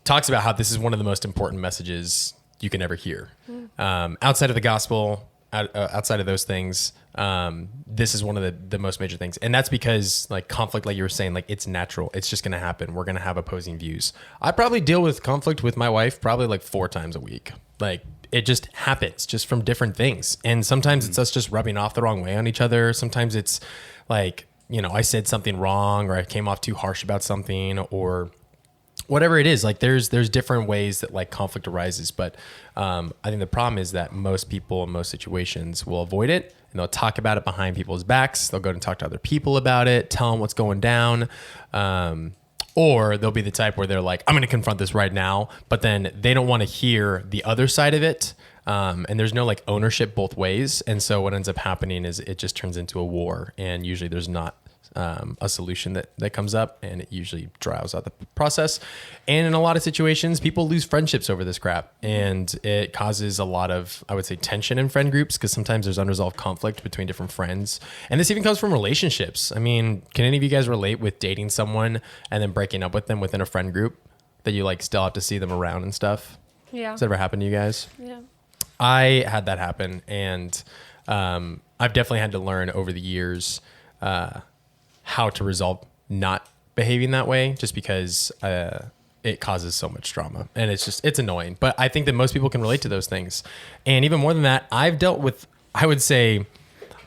talks about how this is one of the most important messages you can ever hear. Outside of the gospel, outside of those things, this is one of the most major things. And that's because like conflict, like you were saying, like it's natural. It's just going to happen. We're going to have opposing views. I probably deal with conflict with my wife probably like 4 times a week. Like it just happens just from different things. And sometimes it's us just rubbing off the wrong way on each other. Sometimes it's like, you know, I said something wrong or I came off too harsh about something or whatever it is. Like there's different ways that like conflict arises. But I think the problem is that most people in most situations will avoid it and they'll talk about it behind people's backs. They'll go and talk to other people about it, tell them what's going down. Or they'll be the type where they're like, I'm going to confront this right now. But then they don't want to hear the other side of it. And there's no like ownership both ways. And so what ends up happening is it just turns into a war. And usually there's not a solution that comes up, and it usually drives out the process. And in a lot of situations, people lose friendships over this crap, and it causes a lot of, I would say, tension in friend groups, because sometimes there's unresolved conflict between different friends. And this even comes from relationships. I mean, can any of you guys relate with dating someone and then breaking up with them within a friend group that you like still have to see them around and stuff? Yeah. Has that ever happened to you guys? Yeah. I had that happen, and I've definitely had to learn over the years how to resolve not behaving that way, just because it causes so much drama, and it's annoying. But I think that most people can relate to those things. And even more than that, I've dealt with, I would say,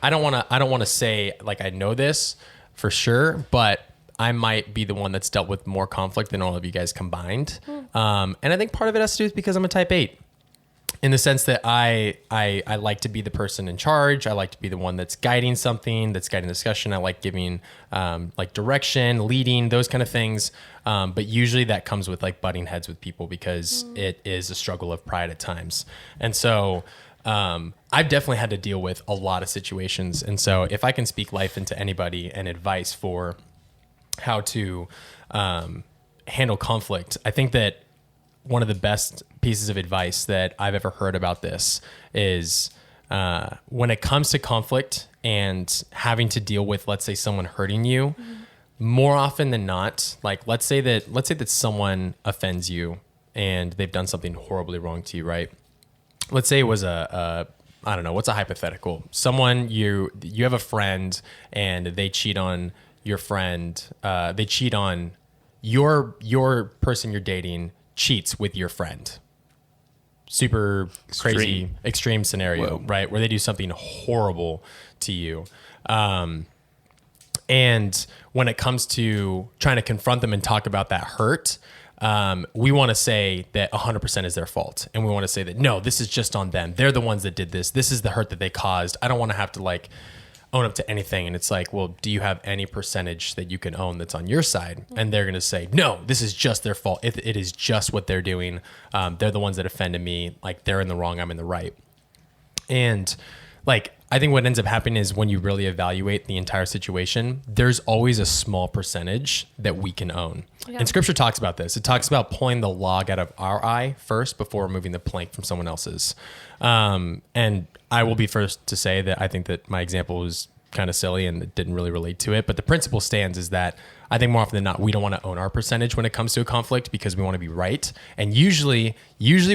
I don't want to say like I know this for sure, but I might be the one that's dealt with more conflict than all of you guys combined. And I think part of it has to do with because I'm a type 8. In the sense that I like to be the person in charge. I like to be the one that's guiding something, that's guiding discussion. I like giving like direction, leading, those kind of things. But usually that comes with like butting heads with people, because it is a struggle of pride at times. And so I've definitely had to deal with a lot of situations. And so if I can speak life into anybody and advice for how to handle conflict, I think that one of the best pieces of advice that I've ever heard about this is when it comes to conflict and having to deal with, let's say, someone hurting you, more often than not, like let's say that someone offends you and they've done something horribly wrong to you, right? Let's say it was I don't know, what's a hypothetical? Someone you have a friend and they cheat on your friend. They cheat on your person you're dating cheats with your friend. Super crazy, extreme scenario, Whoa. right? Where they do something horrible to you. And when it comes to trying to confront them and talk about that hurt, we want to say that 100% is their fault. And we want to say that, no, this is just on them. They're the ones that did this. This is the hurt that they caused. I don't want to have to like own up to anything. And it's like, well, do you have any percentage that you can own that's on your side? And they're going to say, no, this is just their fault. It is just what they're doing. They're the ones that offended me. Like they're in the wrong, I'm in the right. And like, I think what ends up happening is when you really evaluate the entire situation, there's always a small percentage that we can own. Yeah. And scripture talks about this. It talks about pulling the log out of our eye first before removing the plank from someone else's. And I will be first to say that I think that my example was kind of silly and it didn't really relate to it. But the principle stands is that I think more often than not, we don't want to own our percentage when it comes to a conflict because we want to be right. And usually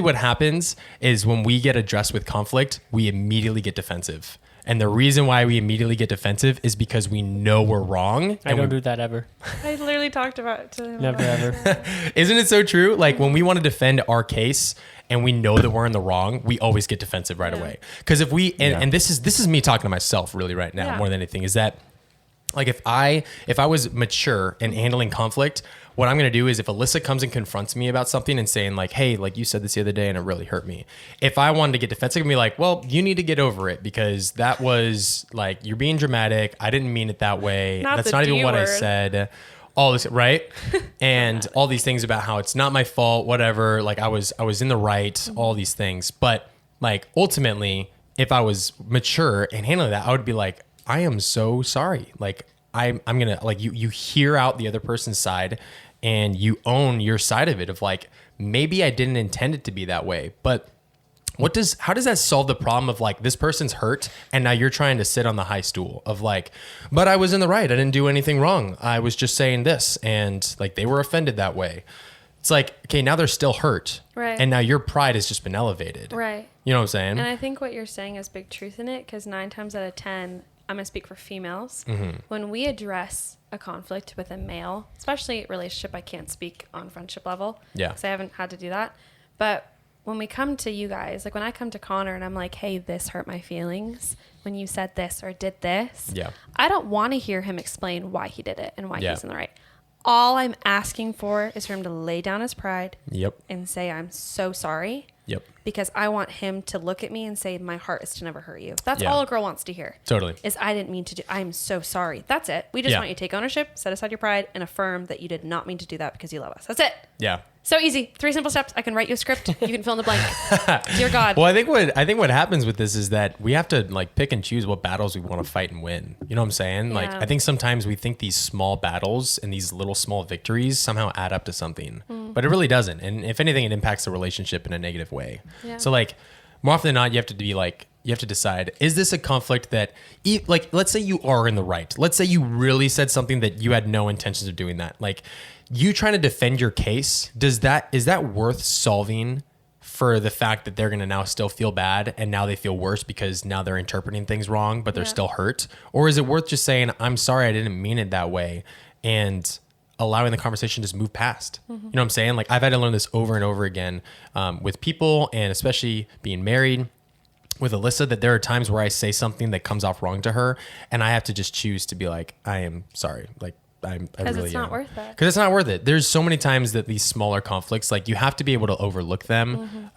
what happens is when we get addressed with conflict, we immediately get defensive. And the reason why we immediately get defensive is because we know we're wrong. I don't do that ever. I literally talked about it to him. Never ever. Isn't it so true? Like when we want to defend our case and we know that we're in the wrong, we always get defensive right away. Because if we, and this is me talking to myself really right now more than anything, is that like if I was mature in handling conflict, what I'm going to do is if Alyssa comes and confronts me about something and saying like, hey, like you said this the other day and it really hurt me. If I wanted to get defensive and be like, well, you need to get over it because that was like, you're being dramatic. I didn't mean it that way. That's not even what I said. All this, right? And all these things about how it's not my fault, whatever. Like I was in the right, all these things. But like ultimately, if I was mature and handling that, I would be like, I am so sorry. Like I'm gonna like you hear out the other person's side and you own your side of it of like, maybe I didn't intend it to be that way, but how does that solve the problem of like this person's hurt and now you're trying to sit on the high stool of like, but I was in the right. I didn't do anything wrong. I was just saying this and like they were offended that way. It's like, okay, now they're still hurt. Right. And now your pride has just been elevated. Right. You know what I'm saying? And I think what you're saying is big truth in it because 9 times out of 10, I'm going to speak for females. When we address a conflict with a male, especially relationship, I can't speak on friendship level. Yeah. Because I haven't had to do that. But when we come to you guys, like when I come to Connor and I'm like, hey, this hurt my feelings when you said this or did this. Yeah. I don't want to hear him explain why he did it and why he's in the right. All I'm asking for is for him to lay down his pride and say, I'm so sorry. Yep. Because I want him to look at me and say, my heart is to never hurt you. That's all a girl wants to hear. Totally. Is I didn't mean to do, I'm so sorry. That's it. We just want you to take ownership, set aside your pride, and affirm that you did not mean to do that because you love us. That's it. Yeah. So easy. 3 simple steps. I can write you a script. You can fill in the blank. Dear God. Well, I think what happens with this is that we have to like pick and choose what battles we want to fight and win. You know what I'm saying? Like Yeah. I think sometimes we think these small battles and these little small victories somehow add up to something, but it really doesn't. And if anything, it impacts the relationship in a negative way. Yeah. So like more often than not, you have to decide, is this a conflict that like, let's say you are in the right. Let's say you really said something that you had no intentions of doing that. Like you trying to defend your case, is that worth solving for the fact that they're going to now still feel bad and now they feel worse because now they're interpreting things wrong, but they're still hurt? Or is it worth just saying, I'm sorry, I didn't mean it that way, and allowing the conversation to just move past? You know what I'm saying? Like I've had to learn this over and over again with people, and especially being married with Alyssa, that there are times where I say something that comes off wrong to her and I have to just choose to be like, I am sorry. Like I really it's not worth it. Because it's not worth it. There's so many times that these smaller conflicts, like you have to be able to overlook them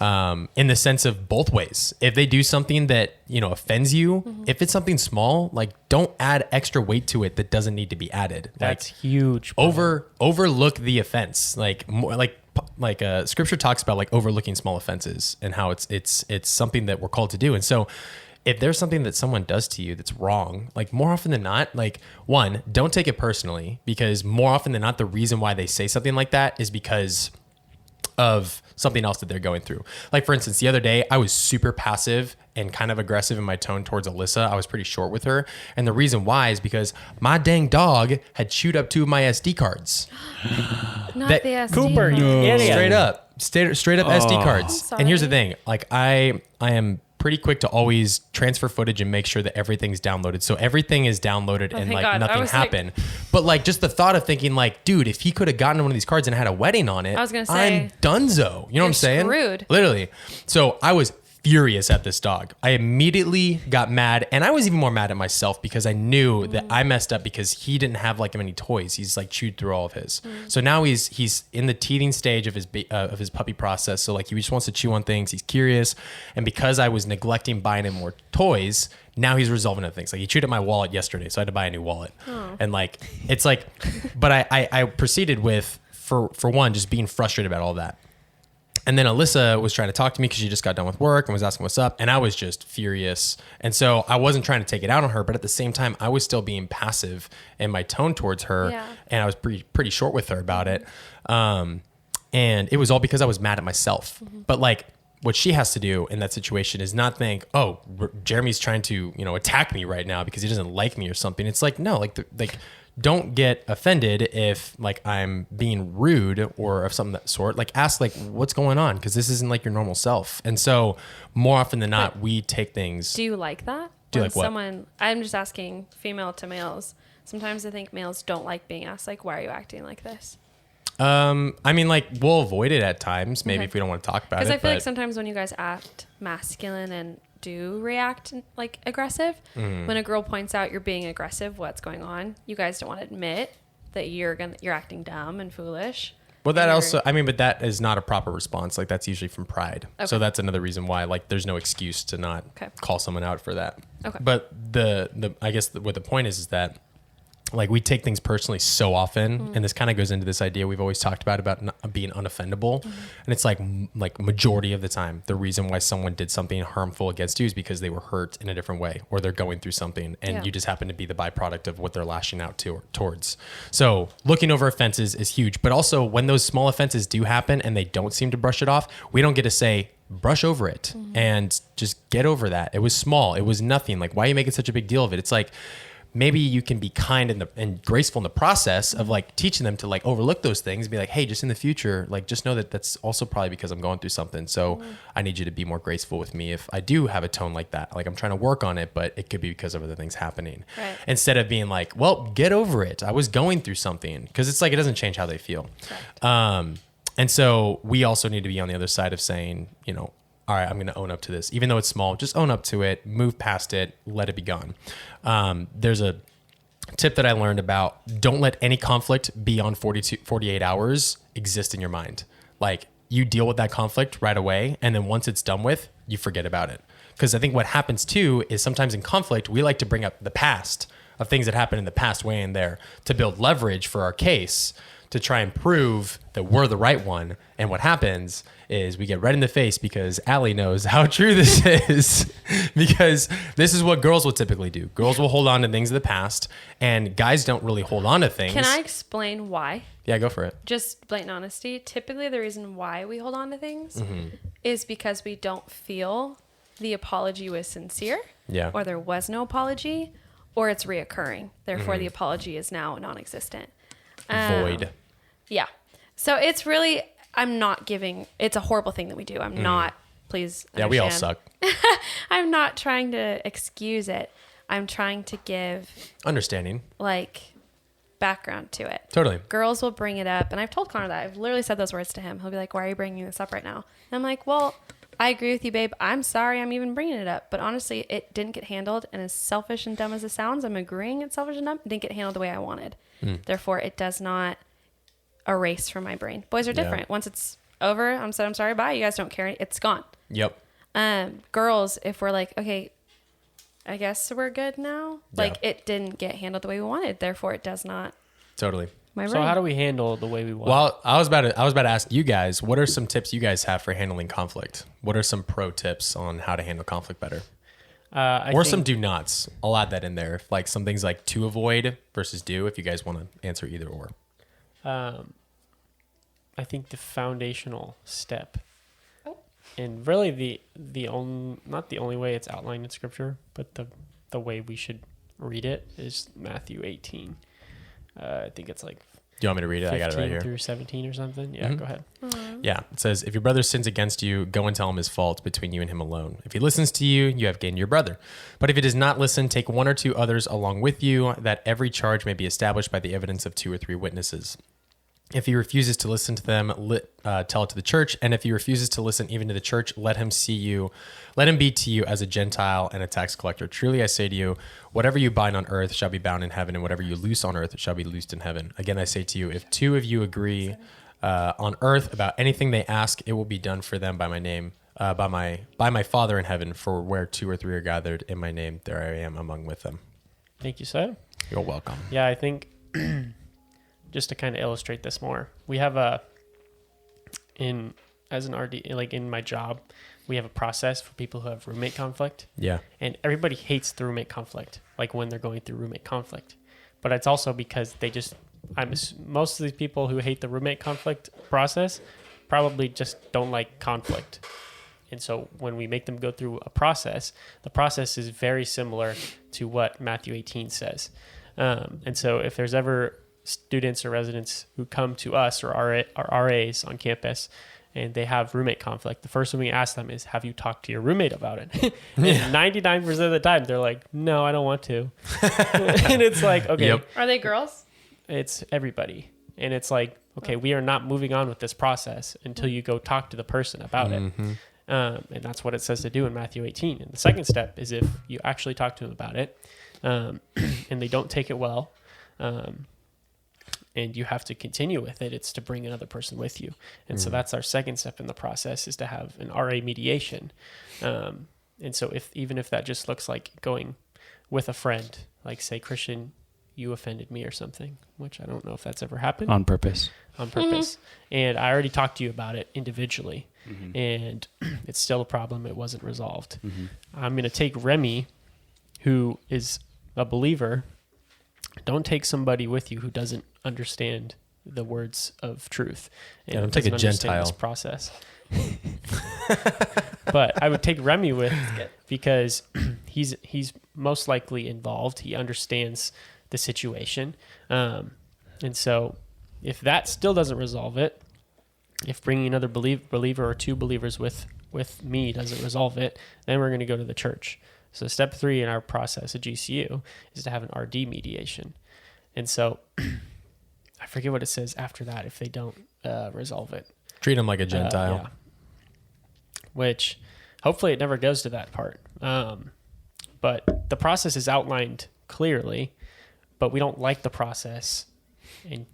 in the sense of both ways. If they do something that, you know, offends you, if it's something small, like don't add extra weight to it that doesn't need to be added. That's huge. Overlook the offense. Like scripture talks about like overlooking small offenses and how it's something that we're called to do. And so if there's something that someone does to you that's wrong, like more often than not, like one, don't take it personally, because more often than not, the reason why they say something like that is because of something else that they're going through. Like for instance, the other day I was super passive and kind of aggressive in my tone towards Alyssa. I was pretty short with her. And the reason why is because my dang dog had chewed up 2 of my SD cards. Not That- the SD. Cooper, you idiot. Straight up SD cards. sorry. And here's the thing, like I am pretty quick to always transfer footage and make sure that everything's downloaded. So everything is downloaded and thank like God. I nothing was like- happened. But like just the thought of thinking like, dude, if he could have gotten one of these cards and had a wedding on it, I was gonna say, I'm donezo. You know what I'm saying? screwed. Literally. So I was furious at this dog. I immediately got mad, and I was even more mad at myself because I knew that I messed up because he didn't have like many toys. He's like chewed through all of his. So now he's in the teething stage of his puppy process. So like he just wants to chew on things. He's curious, and because I was neglecting buying him more toys, now he's resolving other things. Like he chewed at my wallet yesterday, so I had to buy a new wallet. And like it's like, but I proceeded with for one just being frustrated about all that. And then Alyssa was trying to talk to me because she just got done with work and was asking what's up. And I was just furious. And so I wasn't trying to take it out on her, but at the same time, I was still being passive in my tone towards her. Yeah. And I was pretty short with her about it. And it was all because I was mad at myself. But like what she has to do in that situation is not think, oh, Jeremy's trying to, attack me right now because he doesn't like me or something. It's like, no, like don't get offended if like I'm being rude or of some that sort. Like ask like what's going on, because this isn't like your normal self. And so more often than not, we take things. Do you like that? Do you When like what? someone, I'm just asking female to males. Sometimes I think males don't like being asked like, why are you acting like this? I mean, like we'll avoid it at times, maybe Okay. if we don't want to talk about it. Because I feel like but- sometimes when you guys act masculine and do react like aggressive, when a girl points out you're being aggressive, what's going on, you guys don't want to admit that you're acting dumb and foolish. Well, that And also, I mean, but that is not a proper response. Like that's usually from pride. Okay. So that's another reason why, like, there's no excuse to not Okay. call someone out for that. Okay. But I guess what the point is that like we take things personally so often, and this kind of goes into this idea we've always talked about not being unoffendable. And it's like majority of the time, the reason why someone did something harmful against you is because they were hurt in a different way, or they're going through something, and Yeah. you just happen to be the byproduct of what they're lashing out towards. So looking over offenses is huge, but also when those small offenses do happen and they don't seem to brush it off, we don't get to say, brush over it and just get over that. It was small. It was nothing. Like, why are you making such a big deal of it? It's like, maybe you can be kind and graceful in the process of like teaching them to like overlook those things, be like, hey, just in the future, like just know that that's also probably because I'm going through something. So I need you to be more graceful with me if I do have a tone like that. Like I'm trying to work on it, but it could be because of other things happening. Right. Instead of being like, well, get over it. I was going through something, because it's like, it doesn't change how they feel. And so we also need to be on the other side of saying, all right, I'm going to own up to this. Even though it's small, just own up to it, move past it, let it be gone. There's a tip that I learned about: don't let any conflict beyond 48 hours exist in your mind. Like you deal with that conflict right away. And then once it's done with, you forget about it. Because I think what happens too is sometimes in conflict, we like to bring up the past of things that happened in the past way in there to build leverage for our case, to try and prove that we're the right one. And what happens is we get red in the face because Allie knows how true this is, because this is what girls will typically do. Girls will hold on to things of the past, and guys don't really hold on to things. Can I explain why? Yeah, go for it. Just blatant honesty. Typically, the reason why we hold on to things is because we don't feel the apology was sincere, Yeah. or there was no apology, or it's reoccurring. Therefore, the apology is now non-existent. Void. Yeah. So it's really, it's a horrible thing that we do. I'm not, please Yeah, we all understand. suck. I'm not trying to excuse it. I'm trying to give Understanding. like background to it. Totally. Girls will bring it up, and I've told Connor that. I've literally said those words to him. He'll be like, why are you bringing this up right now? And I'm like, well, I agree with you, babe. I'm sorry I'm even bringing it up. But honestly, it didn't get handled. And as selfish and dumb as it sounds, I'm agreeing it's selfish and dumb. It didn't get handled the way I wanted. Therefore, it does not erase from my brain. Boys are different. Once it's over, I'm sorry, bye. You guys don't care. It's gone. Yep. Girls, if we're like, okay, I guess we're good now. Like Yeah. it didn't get handled the way we wanted. Therefore, it does not Totally. my brain. So how do we handle the way we want? Well, I was about to ask you guys, what are some tips you guys have for handling conflict? What are some pro tips on how to handle conflict better? Or some do nots. I'll add that in there. Like some things like to avoid versus do, if you guys want to answer either or. I think the foundational step, and really not the only way it's outlined in Scripture, but the way we should read it is Matthew 18. I think it's like. Do you want me to read it? I got it right here. 15 through 17 or something. Yeah, go ahead. Yeah, it says, if your brother sins against you, go and tell him his fault between you and him alone. If he listens to you, you have gained your brother. But if he does not listen, take one or two others along with you, that every charge may be established by the evidence of 2 or 3 witnesses. If he refuses to listen to them, tell it to the church. And if he refuses to listen even to the church, let him be to you as a Gentile and a tax collector. Truly I say to you, whatever you bind on earth shall be bound in heaven, and whatever you loose on earth shall be loosed in heaven. Again, I say to you, if 2 of you agree on earth about anything they ask, it will be done for them by my name, by my Father in heaven. For where 2 or 3 are gathered in my name, there I am among with them. Thank you, sir. You're welcome. Yeah, I think just to kind of illustrate this more, we have as an RD, like in my job, we have a process for people who have roommate conflict. Yeah. And everybody hates the roommate conflict, like when they're going through roommate conflict. But it's also because most of these people who hate the roommate conflict process probably just don't like conflict. And so when we make them go through a process, the process is very similar to what Matthew 18 says. And so if there's ever students or residents who come to us or RAs on campus and they have roommate conflict, the first thing we ask them is, have you talked to your roommate about it? And 99% of the time they're like, no, I don't want to. And it's like, okay. Yep. Are they girls? It's everybody. And it's like, okay, we are not moving on with this process until you go talk to the person about it. And that's what it says to do in Matthew 18. And the second step is if you actually talk to them about it and they don't take it well, and you have to continue with it, it's to bring another person with you. And so that's our second step in the process, is to have an RA mediation. And so even if that just looks like going with a friend, like say, Christian, you offended me or something, which I don't know if that's ever happened. On purpose. And I already talked to you about it individually, and it's still a problem. It wasn't resolved. I'm going to take Remy, who is a believer. Don't take somebody with you who doesn't understand the words of truth. And don't take a Gentile. this process. But I would take Remy with, because he's most likely involved. He understands the situation. And so if that still doesn't resolve it, if bringing another believer or 2 believers with me doesn't resolve it, then we're going to go to the church. So step 3 in our process at GCU is to have an RD mediation. And so I forget what it says after that if they don't resolve it. Treat them like a Gentile. Yeah. Which hopefully it never goes to that part. But the process is outlined clearly, but we don't like the process, and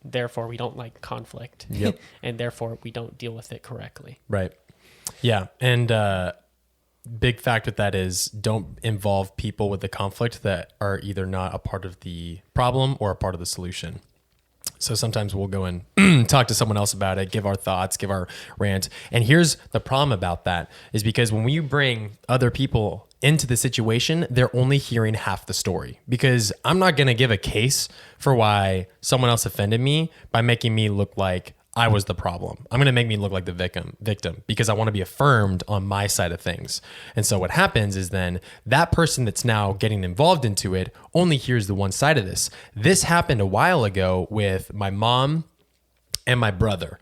therefore we don't like conflict. Yep. And therefore we don't deal with it correctly. Right. Yeah. And big fact with that is, don't involve people with the conflict that are either not a part of the problem or a part of the solution. So sometimes we'll go and talk to someone else about it, give our thoughts, give our rant. And here's the problem about that, is because when you bring other people into the situation, they're only hearing half the story, because I'm not going to give a case for why someone else offended me by making me look like I was the problem. I'm going to make me look like the victim because I want to be affirmed on my side of things. And so what happens is then that person that's now getting involved into it only hears the one side of this. This happened a while ago with my mom and my brother.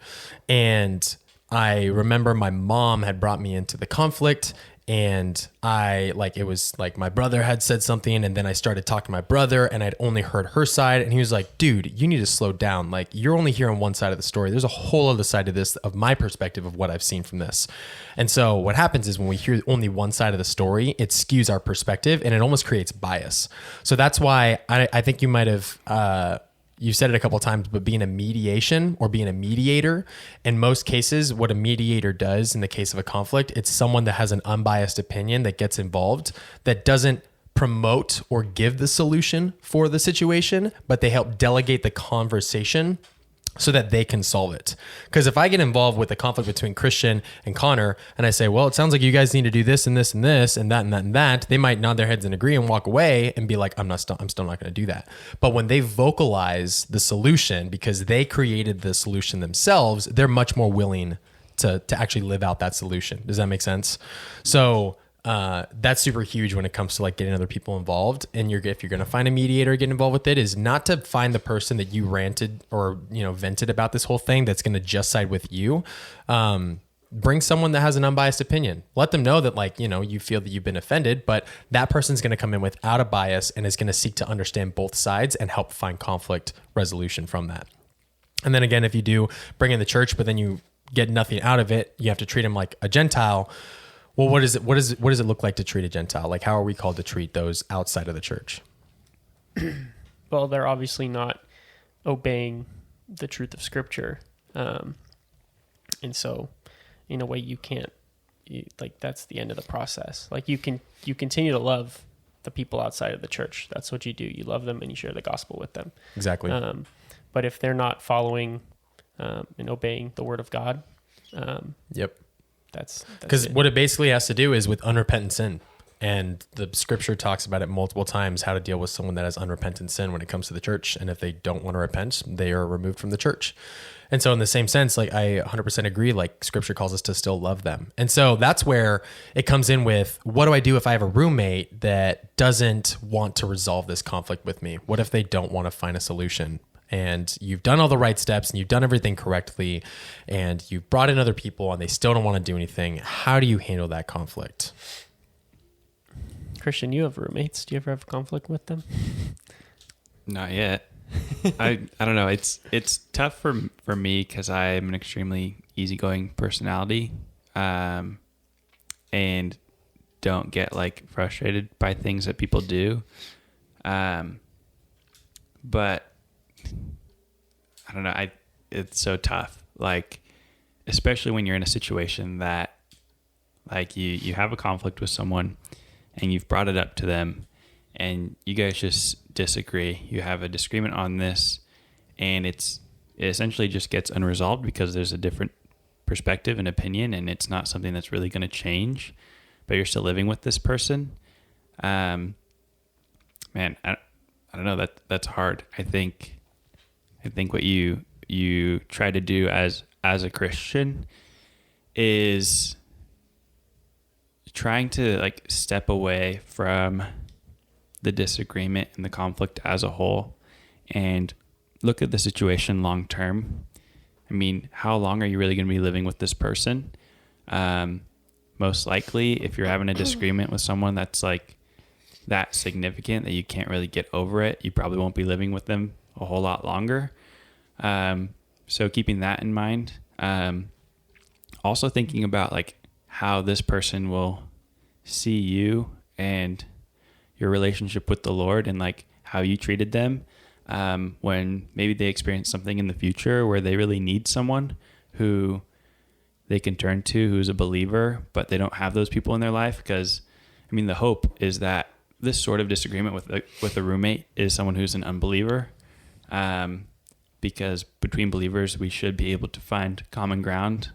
And I remember my mom had brought me into the conflict, and it was like my brother had said something, and then I started talking to my brother, and I'd only heard her side, and he was like, dude, you need to slow down. Like, you're only hearing one side of the story. There's a whole other side of this, of my perspective of what I've seen from this. And so what happens is when we hear only one side of the story, it skews our perspective, and it almost creates bias. So that's why I think you might have, you said it a couple of times, but being a mediation or being a mediator, in most cases, what a mediator does in the case of a conflict, it's someone that has an unbiased opinion that gets involved, that doesn't promote or give the solution for the situation, but they help delegate the conversation so that they can solve it. Because if I get involved with the conflict between Christian and Connor, and I say, well, it sounds like you guys need to do this and this and this and that and that and that, they might nod their heads and agree and walk away and be like, I'm still not going to do that. But when they vocalize the solution because they created the solution themselves, they're much more willing to actually live out that solution. Does that make sense? So that's super huge when it comes to like getting other people involved. And if you're going to find a mediator, get involved with it, is not to find the person that you ranted or, vented about this whole thing that's going to just side with you. Bring someone that has an unbiased opinion. Let them know that you feel that you've been offended, but that person's going to come in without a bias and is going to seek to understand both sides and help find conflict resolution from that. And then again, if you do bring in the church, but then you get nothing out of it, you have to treat them like a Gentile. Well, what does it look like to treat a Gentile? Like, how are we called to treat those outside of the church? Well, they're obviously not obeying the truth of Scripture. And so, in a way, that's the end of the process. Like, you continue to love the people outside of the church. That's what you do. You love them and you share the gospel with them. Exactly. But if they're not following and obeying the word of God, yep. That's because what it basically has to do is with unrepentant sin. And the scripture talks about it multiple times, how to deal with someone that has unrepentant sin when it comes to the church. And if they don't want to repent, they are removed from the church. And so in the same sense, like I 100% agree, like scripture calls us to still love them. And so that's where it comes in with, what do I do if I have a roommate that doesn't want to resolve this conflict with me? What if they don't want to find a solution? And you've done all the right steps and you've done everything correctly and you've brought in other people and they still don't want to do anything. How do you handle that conflict? Christian, you have roommates. Do you ever have conflict with them? Not yet. I don't know. It's tough for me because I'm an extremely easygoing personality, and don't get like frustrated by things that people do. But I don't know. It's so tough. Like, especially when you're in a situation that like you have a conflict with someone and you've brought it up to them and you guys just disagree. You have a disagreement on this and it essentially just gets unresolved because there's a different perspective and opinion and it's not something that's really going to change, but you're still living with this person. Man, I don't know, that's hard. I think what you try to do as a Christian is trying to like step away from the disagreement and the conflict as a whole and look at the situation long term. I mean, how long are you really going to be living with this person? Most likely, if you're having a disagreement with someone that's like that significant that you can't really get over it, you probably won't be living with them a whole lot longer. So keeping that in mind, also thinking about like how this person will see you and your relationship with the Lord and like how you treated them, when maybe they experience something in the future where they really need someone who they can turn to, who's a believer, but they don't have those people in their life. Because I mean, the hope is that this sort of disagreement with a roommate is someone who's an unbeliever. Because between believers, we should be able to find common ground,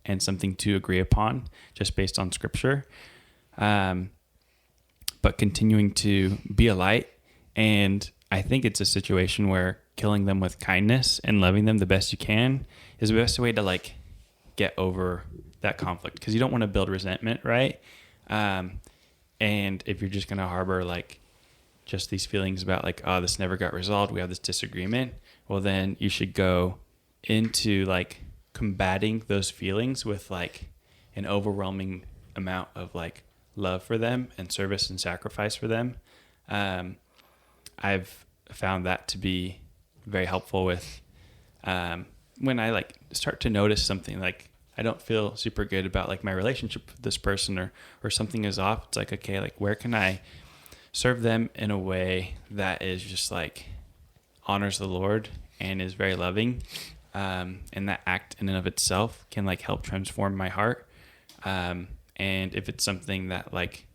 and something to agree upon just based on scripture. But continuing to be a light. And I think it's a situation where killing them with kindness and loving them the best you can is the best way to like get over that conflict. Cause you don't want to build resentment. Right. And if you're just going to harbor like just these feelings about like, oh, this never got resolved, we have this disagreement, well, then you should go into like combating those feelings with like an overwhelming amount of like love for them and service and sacrifice for them. I've found that to be very helpful with when I like start to notice something like I don't feel super good about like my relationship with this person or something is off. It's like, okay, like where can I serve them in a way that is just like honors the Lord and is very loving. And that act in and of itself can like help transform my heart. And if it's something that like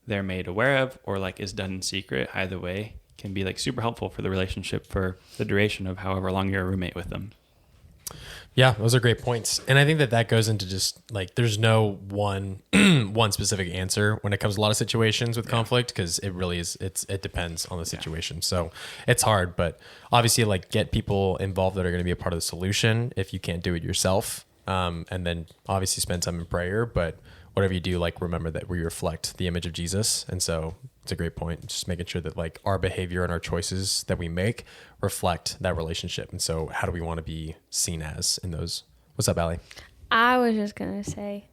they're made aware of or like is done in secret, either way can be like super helpful for the relationship for the duration of however long you're a roommate with them. Yeah, those are great points. And I think that goes into just like, there's no one specific answer when it comes to a lot of situations with conflict, because it really is, it depends on the situation. So it's hard, but obviously like get people involved that are going to be a part of the solution if you can't do it yourself. And then obviously spend time in prayer, but whatever you do, like remember that we reflect the image of Jesus. And so it's a great point. Just making sure that like our behavior and our choices that we make reflect that relationship. And so how do we want to be seen as in those? What's up, Allie? I was just going to say,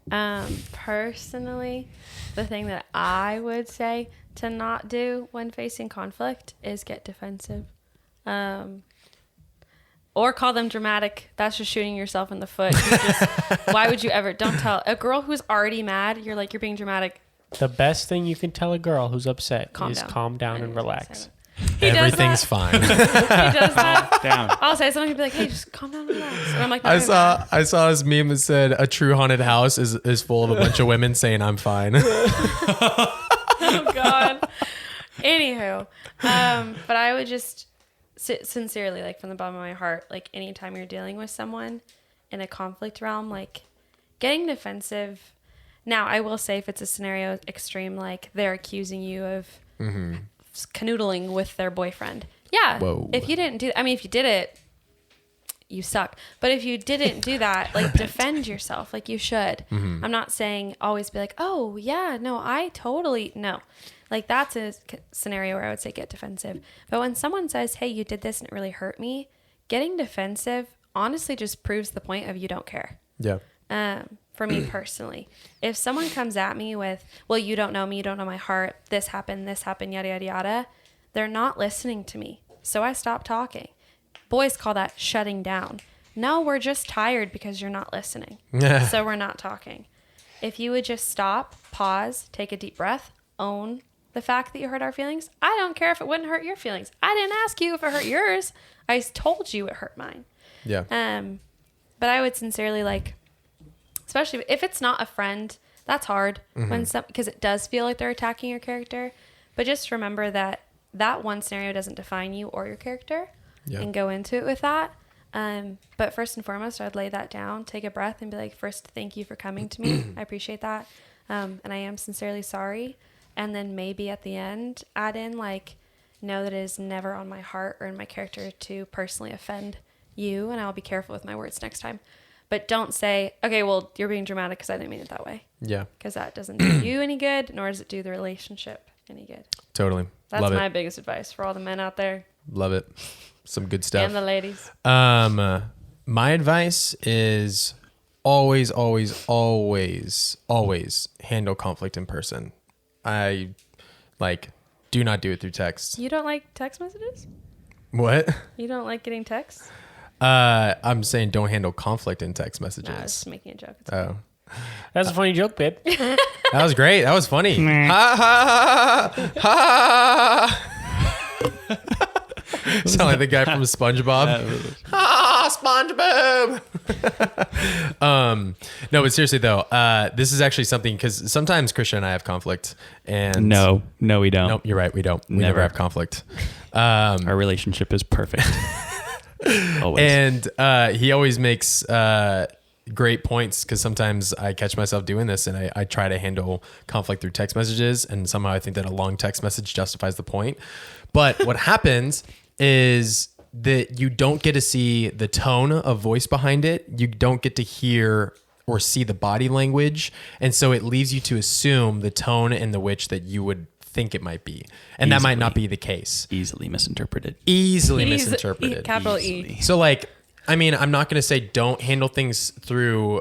personally, the thing that I would say to not do when facing conflict is get defensive. Or call them dramatic. That's just shooting yourself in the foot. Why would you ever? Don't tell a girl who's already mad. You're being dramatic. The best thing you can tell a girl who's upset is down. calm down and relax. Everything's fine. He does that. Down. I'll say something. He'll be like, "Hey, just calm down and relax." And I'm like, I saw this meme that said a true haunted house is full of a bunch of women saying I'm fine. Oh God. Anywho, but I would just sincerely, like from the bottom of my heart, like anytime you're dealing with someone in a conflict realm, like getting defensive. Now, I will say if it's a scenario extreme, like they're accusing you of canoodling with their boyfriend. Yeah. Whoa. If you didn't do, I mean, if you did it, you suck. But if you didn't do that, like defend yourself, like you should. I'm not saying always be like, oh yeah, no, I totally, no. Like that's a scenario where I would say get defensive. But when someone says, hey, you did this and it really hurt me, getting defensive honestly just proves the point of you don't care. Yeah. For me personally, if someone comes at me with, well, you don't know me, you don't know my heart, this happened, yada, yada, yada, they're not listening to me. So I stop talking. Boys call that shutting down. No, we're just tired because you're not listening. So we're not talking. If you would just stop, pause, take a deep breath, own the fact that you hurt our feelings. I don't care if it wouldn't hurt your feelings. I didn't ask you if it hurt yours. I told you it hurt mine. Yeah. But I would sincerely especially if it's not a friend, that's hard because it does feel like they're attacking your character. But just remember that one scenario doesn't define you or your character, and go into it with that. But first and foremost, I'd lay that down, take a breath, and be like, first, thank you for coming to me. I appreciate that. And I am sincerely sorry. And then maybe at the end, add in know that it is never on my heart or in my character to personally offend you, and I'll be careful with my words next time. But don't say, okay, well, you're being dramatic because I didn't mean it that way. Yeah. Because that doesn't do you any good, nor does it do the relationship any good. Totally. That's Love my it. biggest advice for all the men out there. Love it. Some good stuff. And the ladies. My advice is always, always, always, always handle conflict in person. I do not do it through text. You don't like text messages? What? You don't like getting texts? I'm saying don't handle conflict in text messages. No, I was just making a joke. It's Oh. That's a funny joke, babe. That was great. That was funny. Ha ha ha ha. Sound like the guy from SpongeBob. SpongeBob. No, but seriously though, this is actually something because sometimes Christian and I have conflict, and No, we don't. nope, you're right. We don't. We Never. never have conflict. Our relationship is perfect. Always. And he always makes great points because sometimes I catch myself doing this, and I try to handle conflict through text messages, and somehow I think that a long text message justifies the point. But what happens is that you don't get to see the tone of voice behind it. You don't get to hear or see the body language. And so it leaves you to assume the tone in the which that you would think it might be. And that might not be the case. Easily misinterpreted. Easily misinterpreted. Capital Easily. E. So I mean, I'm not going to say don't handle things through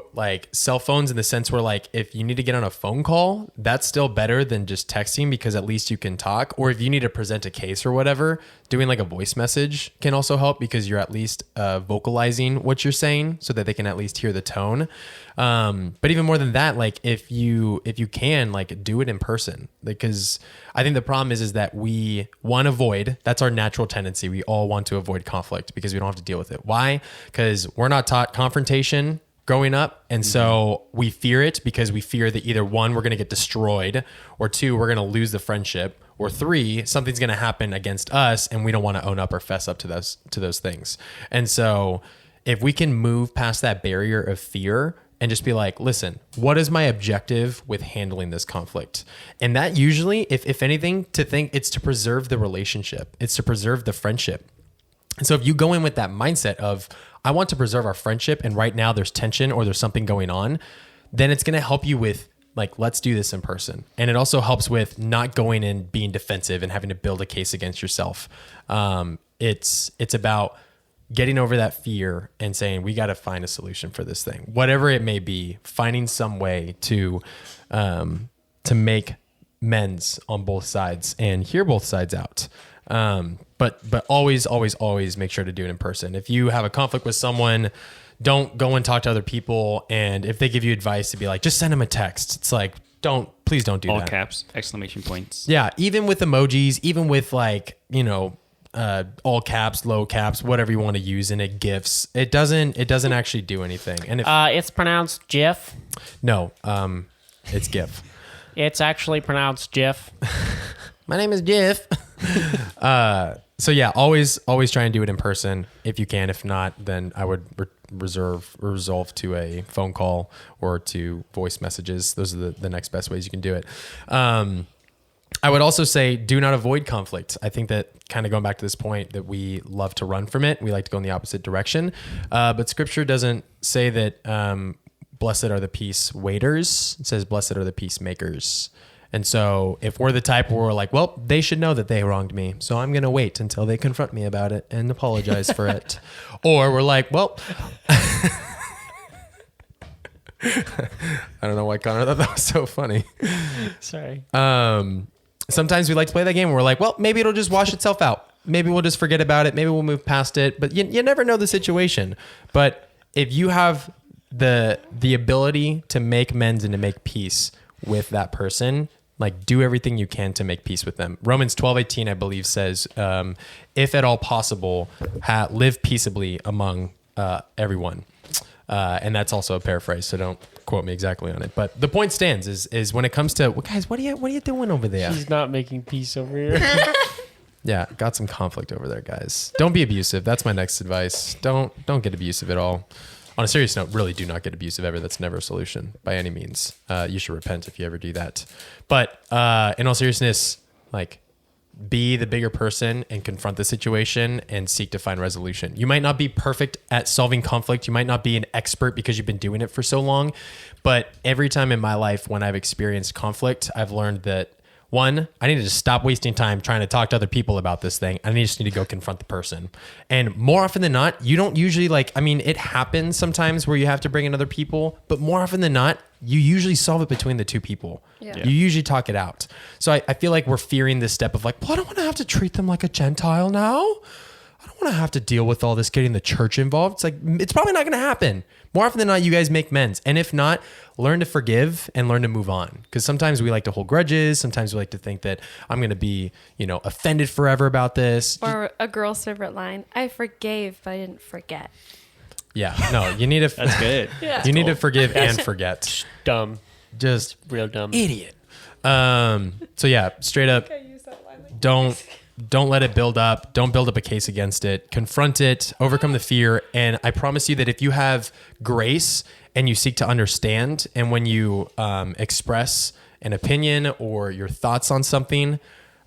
cell phones in the sense where if you need to get on a phone call, that's still better than just texting because at least you can talk. Or if you need to present a case or whatever, doing a voice message can also help because you're at least vocalizing what you're saying so that they can at least hear the tone. But even more than that, if you can do it in person, because I think the problem is that we want to avoid, that's our natural tendency. We all want to avoid conflict because we don't have to deal with it. Why? Because we're not taught confrontation growing up. And so we fear it because we fear that either one, we're going to get destroyed, or two, we're going to lose the friendship, or three, something's going to happen against us and we don't want to own up or fess up to those things. And so if we can move past that barrier of fear and just be like, listen, what is my objective with handling this conflict? And that usually, if anything, to think it's to preserve the relationship, it's to preserve the friendship. And so if you go in with that mindset of, I want to preserve our friendship and right now there's tension or there's something going on, then it's going to help you with like, let's do this in person. And it also helps with not going and being defensive and having to build a case against yourself. It's about getting over that fear and saying, we got to find a solution for this thing, whatever it may be, finding some way to make amends on both sides and hear both sides out. But always make sure to do it in person. If you have a conflict with someone, don't go and talk to other people. And if they give you advice, to be like, just send them a text. It's like, please don't do All that. caps, exclamation points. Yeah. Even with emojis, even with like, all caps, low caps, whatever you want to use in it, GIFs, it doesn't actually do anything. And if, It's pronounced GIF. no, it's GIF. It's actually pronounced GIF. My name is Jeff. So yeah, always try and do it in person if you can. If not, then I would resolve to a phone call or to voice messages. Those are the next best ways you can do it. I would also say, do not avoid conflict. I think that kind of going back to this point that we love to run from it. We like to go in the opposite direction. But scripture doesn't say that blessed are the peace waiters. It says blessed are the peacemakers. And so if we're the type where we're like, well, they should know that they wronged me, so I'm going to wait until they confront me about it and apologize for it. Or we're like, well, I don't know why Connor thought that was so funny. Sorry. Sometimes we like to play that game where we're like, well, maybe it'll just wash itself out. Maybe we'll just forget about it. Maybe we'll move past it. But you never know the situation. But if you have the ability to make amends and to make peace with that person, like do everything you can to make peace with them. Romans 12:18, I believe, says, if at all possible, live peaceably among everyone. And that's also a paraphrase, so don't quote me exactly on it. But the point stands is when it comes to, well, guys, what are you doing over there? He's not making peace over here. Yeah, got some conflict over there, guys. Don't be abusive. That's my next advice. Don't get abusive at all. On a serious note, really do not get abusive ever. That's never a solution by any means. You should repent if you ever do that. But in all seriousness, like, be the bigger person and confront the situation and seek to find resolution. You might not be perfect at solving conflict. You might not be an expert because you've been doing it for so long. But every time in my life when I've experienced conflict, I've learned that, one, I need to just stop wasting time trying to talk to other people about this thing. I just need to go confront the person. And more often than not, you don't usually it happens sometimes where you have to bring in other people, but more often than not, you usually solve it between the two people. Yeah. You usually talk it out. So I feel like we're fearing this step of like, well, I don't want to have to treat them like a Gentile now. I don't want to have to deal with all this getting the church involved. It's like, it's probably not going to happen. More often than not, you guys make amends. And if not, learn to forgive and learn to move on. Because sometimes we like to hold grudges. Sometimes we like to think that I'm going to be, offended forever about this. Or a girl's favorite line, I forgave, but I didn't forget. Yeah, no, you need to. That's good. Yeah. You need to forgive and forget. Dumb. Just Real dumb. idiot. So yeah, straight up, don't let it build up. Don't build up a case against it. Confront it, overcome the fear. And I promise you that if you have grace and you seek to understand, and when you express an opinion or your thoughts on something,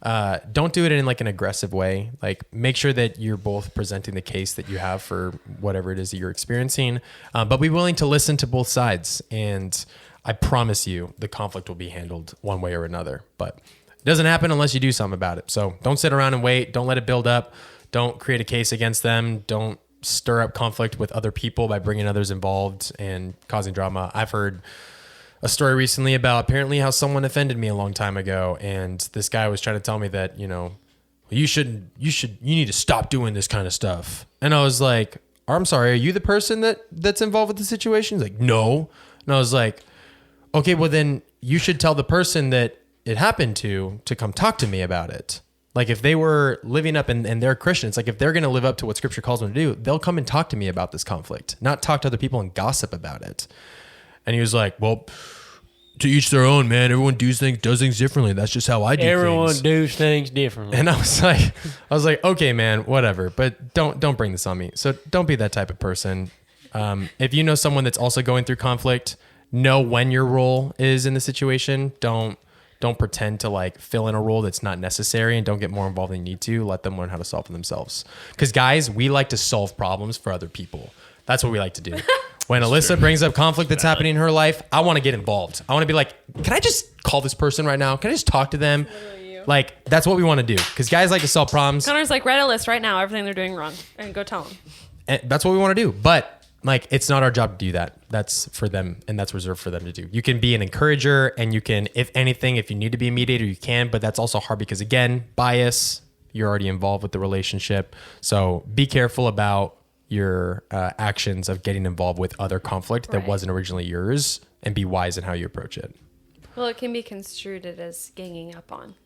don't do it in like an aggressive way. Like, make sure that you're both presenting the case that you have for whatever it is that you're experiencing, but be willing to listen to both sides. And I promise you the conflict will be handled one way or another, but it doesn't happen unless you do something about it. So don't sit around and wait. Don't let it build up. Don't create a case against them. Don't stir up conflict with other people by bringing others involved and causing drama. I've heard a story recently about apparently how someone offended me a long time ago. And this guy was trying to tell me that, you need to stop doing this kind of stuff. And I was like, I'm sorry, are you the person that's involved with the situation? He's like, no. And I was like, okay, well then you should tell the person that it happened to come talk to me about it. Like if they were living up and they're Christians, like if they're going to live up to what scripture calls them to do, they'll come and talk to me about this conflict, not talk to other people and gossip about it. And he was like, well, to each their own, man. Everyone does things differently. That's just how I do Everyone things. does things differently. And I was like, okay, man, whatever. But don't bring this on me. So don't be that type of person. If you know someone that's also going through conflict, know when your role is in the situation. Don't pretend to like fill in a role that's not necessary, and don't get more involved than you need to. Let them learn how to solve for themselves. Because guys, we like to solve problems for other people. That's what we like to do. When Alyssa brings up conflict that's happening in her life, I want to get involved. I want to be like, can I just call this person right now? Can I just talk to them? Like, that's what we want to do. Because guys like to solve problems. Connor's like, write a list right now, everything they're doing wrong, and go tell them. And that's what we want to do. But like, it's not our job to do that. That's for them, and that's reserved for them to do. You can be an encourager, and you can, if anything, if you need to be a mediator, you can. But that's also hard because, again, bias. You're already involved with the relationship. So be careful about your actions of getting involved with other conflict that Right. wasn't originally yours, and be wise in how you approach it. Well, it can be construed as ganging up on.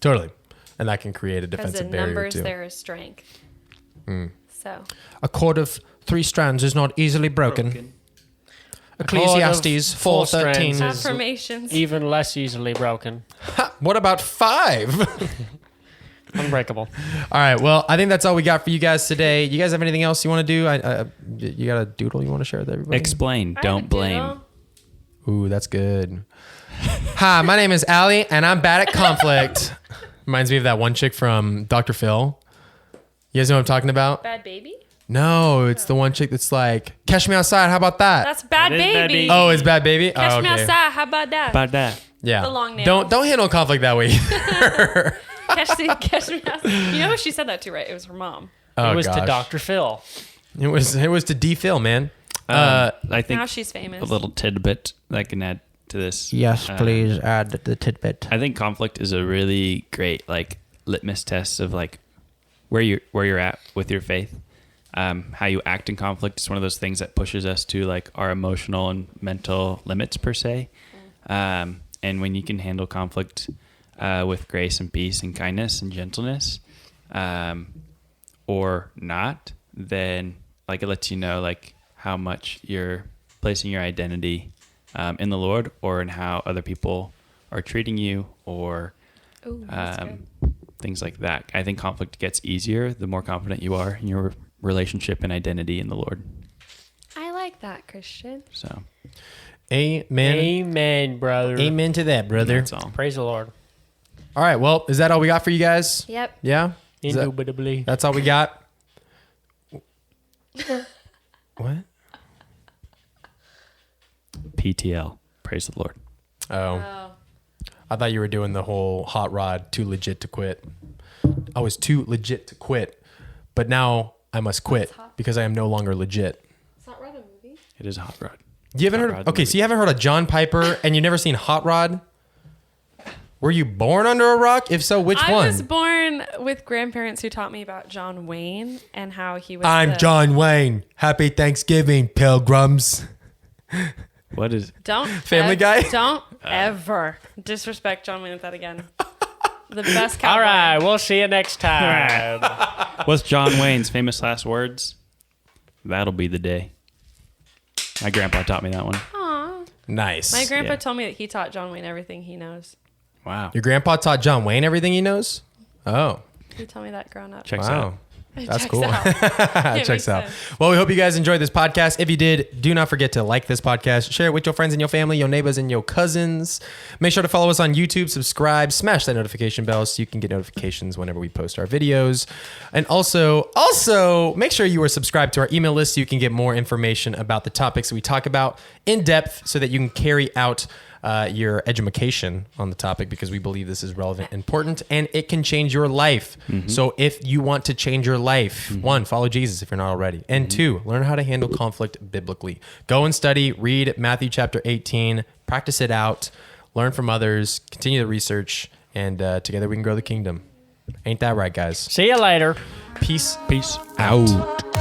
Totally. And that can create a Because defensive in barrier numbers, too. there is strength. So, A cord of 3 strands is not easily broken. Ecclesiastes 4:13. affirmations. Even less easily broken. What about 5? Unbreakable. All right. Well, I think that's all we got for you guys today. You guys have anything else you want to do? You got a doodle you want to share with everybody? Explain, I have a don't blame. doodle. Ooh, that's good. Hi, my name is Allie, and I'm bad at conflict. Reminds me of that one chick from Dr. Phil. You guys know what I'm talking about? Bad baby? No, it's the one chick that's like, catch me outside. How about that? That's bad That is Bad baby. Baby. Oh, it's Bad Baby? Catch Oh, me okay. outside. How about that? About that. Yeah. The long nails. Don't handle conflict that way either. catch me outside. You know who she said that to, right? It was her mom. Oh, it was to gosh. Dr. Phil. It was to D. Phil, man. I think Now she's famous. a little tidbit that I can add to this. Yes, please add the tidbit. I think conflict is a really great like litmus test of like where you're at with your faith. How you act in conflict is one of those things that pushes us to like our emotional and mental limits per se. And when you can handle conflict with grace and peace and kindness and gentleness, or not, then like it lets you know like how much you're placing your identity in the Lord, or in how other people are treating you, or Ooh, that's good. things like that. I think conflict gets easier the more confident you are in your relationship and identity in the Lord. I like that, Christian. So Amen. Amen, brother. Amen to that, brother. that's all. Praise the Lord. All right. Well, is that all we got for you guys? Yep. Yeah? Is that- Indubitably. that's all we got? What? PTL. Praise the Lord. Oh. I thought you were doing the whole hot rod, too legit to quit. I was too legit to quit, but now I must quit because I am no longer legit. It's not Rod a movie. It is a hot rod. You haven't Hot heard? Rod's Okay, movie. so you haven't heard of John Piper, and you've never seen Hot Rod? Were you born under a rock? If so, which I one? was born with grandparents who taught me about John Wayne and how he was. I'm the- John Wayne. Happy Thanksgiving, pilgrims. What is Don't Family Guy? Don't ever disrespect John Wayne with that again. The best cowboy. All right. We'll see you next time. what's John Wayne's famous last words? That'll be the day. My grandpa taught me that one. Aw. Nice. My grandpa Yeah. told me that he taught John Wayne everything he knows. Wow. Your grandpa taught John Wayne everything he knows? Oh, He told me that growing up. Checks wow. out. It That's checks cool. out. It Checks makes out. sense. Well, we hope you guys enjoyed this podcast. If you did, do not forget to like this podcast, share it with your friends and your family, your neighbors and your cousins. Make sure to follow us on YouTube, subscribe, smash that notification bell so you can get notifications whenever we post our videos. And also make sure you are subscribed to our email list so you can get more information about the topics we talk about in depth so that you can carry out your education on the topic, because we believe this is relevant, important, and it can change your life. So if you want to change your life, 1, follow Jesus if you're not already. And 2, learn how to handle conflict biblically. Go and study, read Matthew chapter 18, practice it out, learn from others, continue the research, and together we can grow the kingdom. Ain't that right, guys? See you later. Peace Peace out.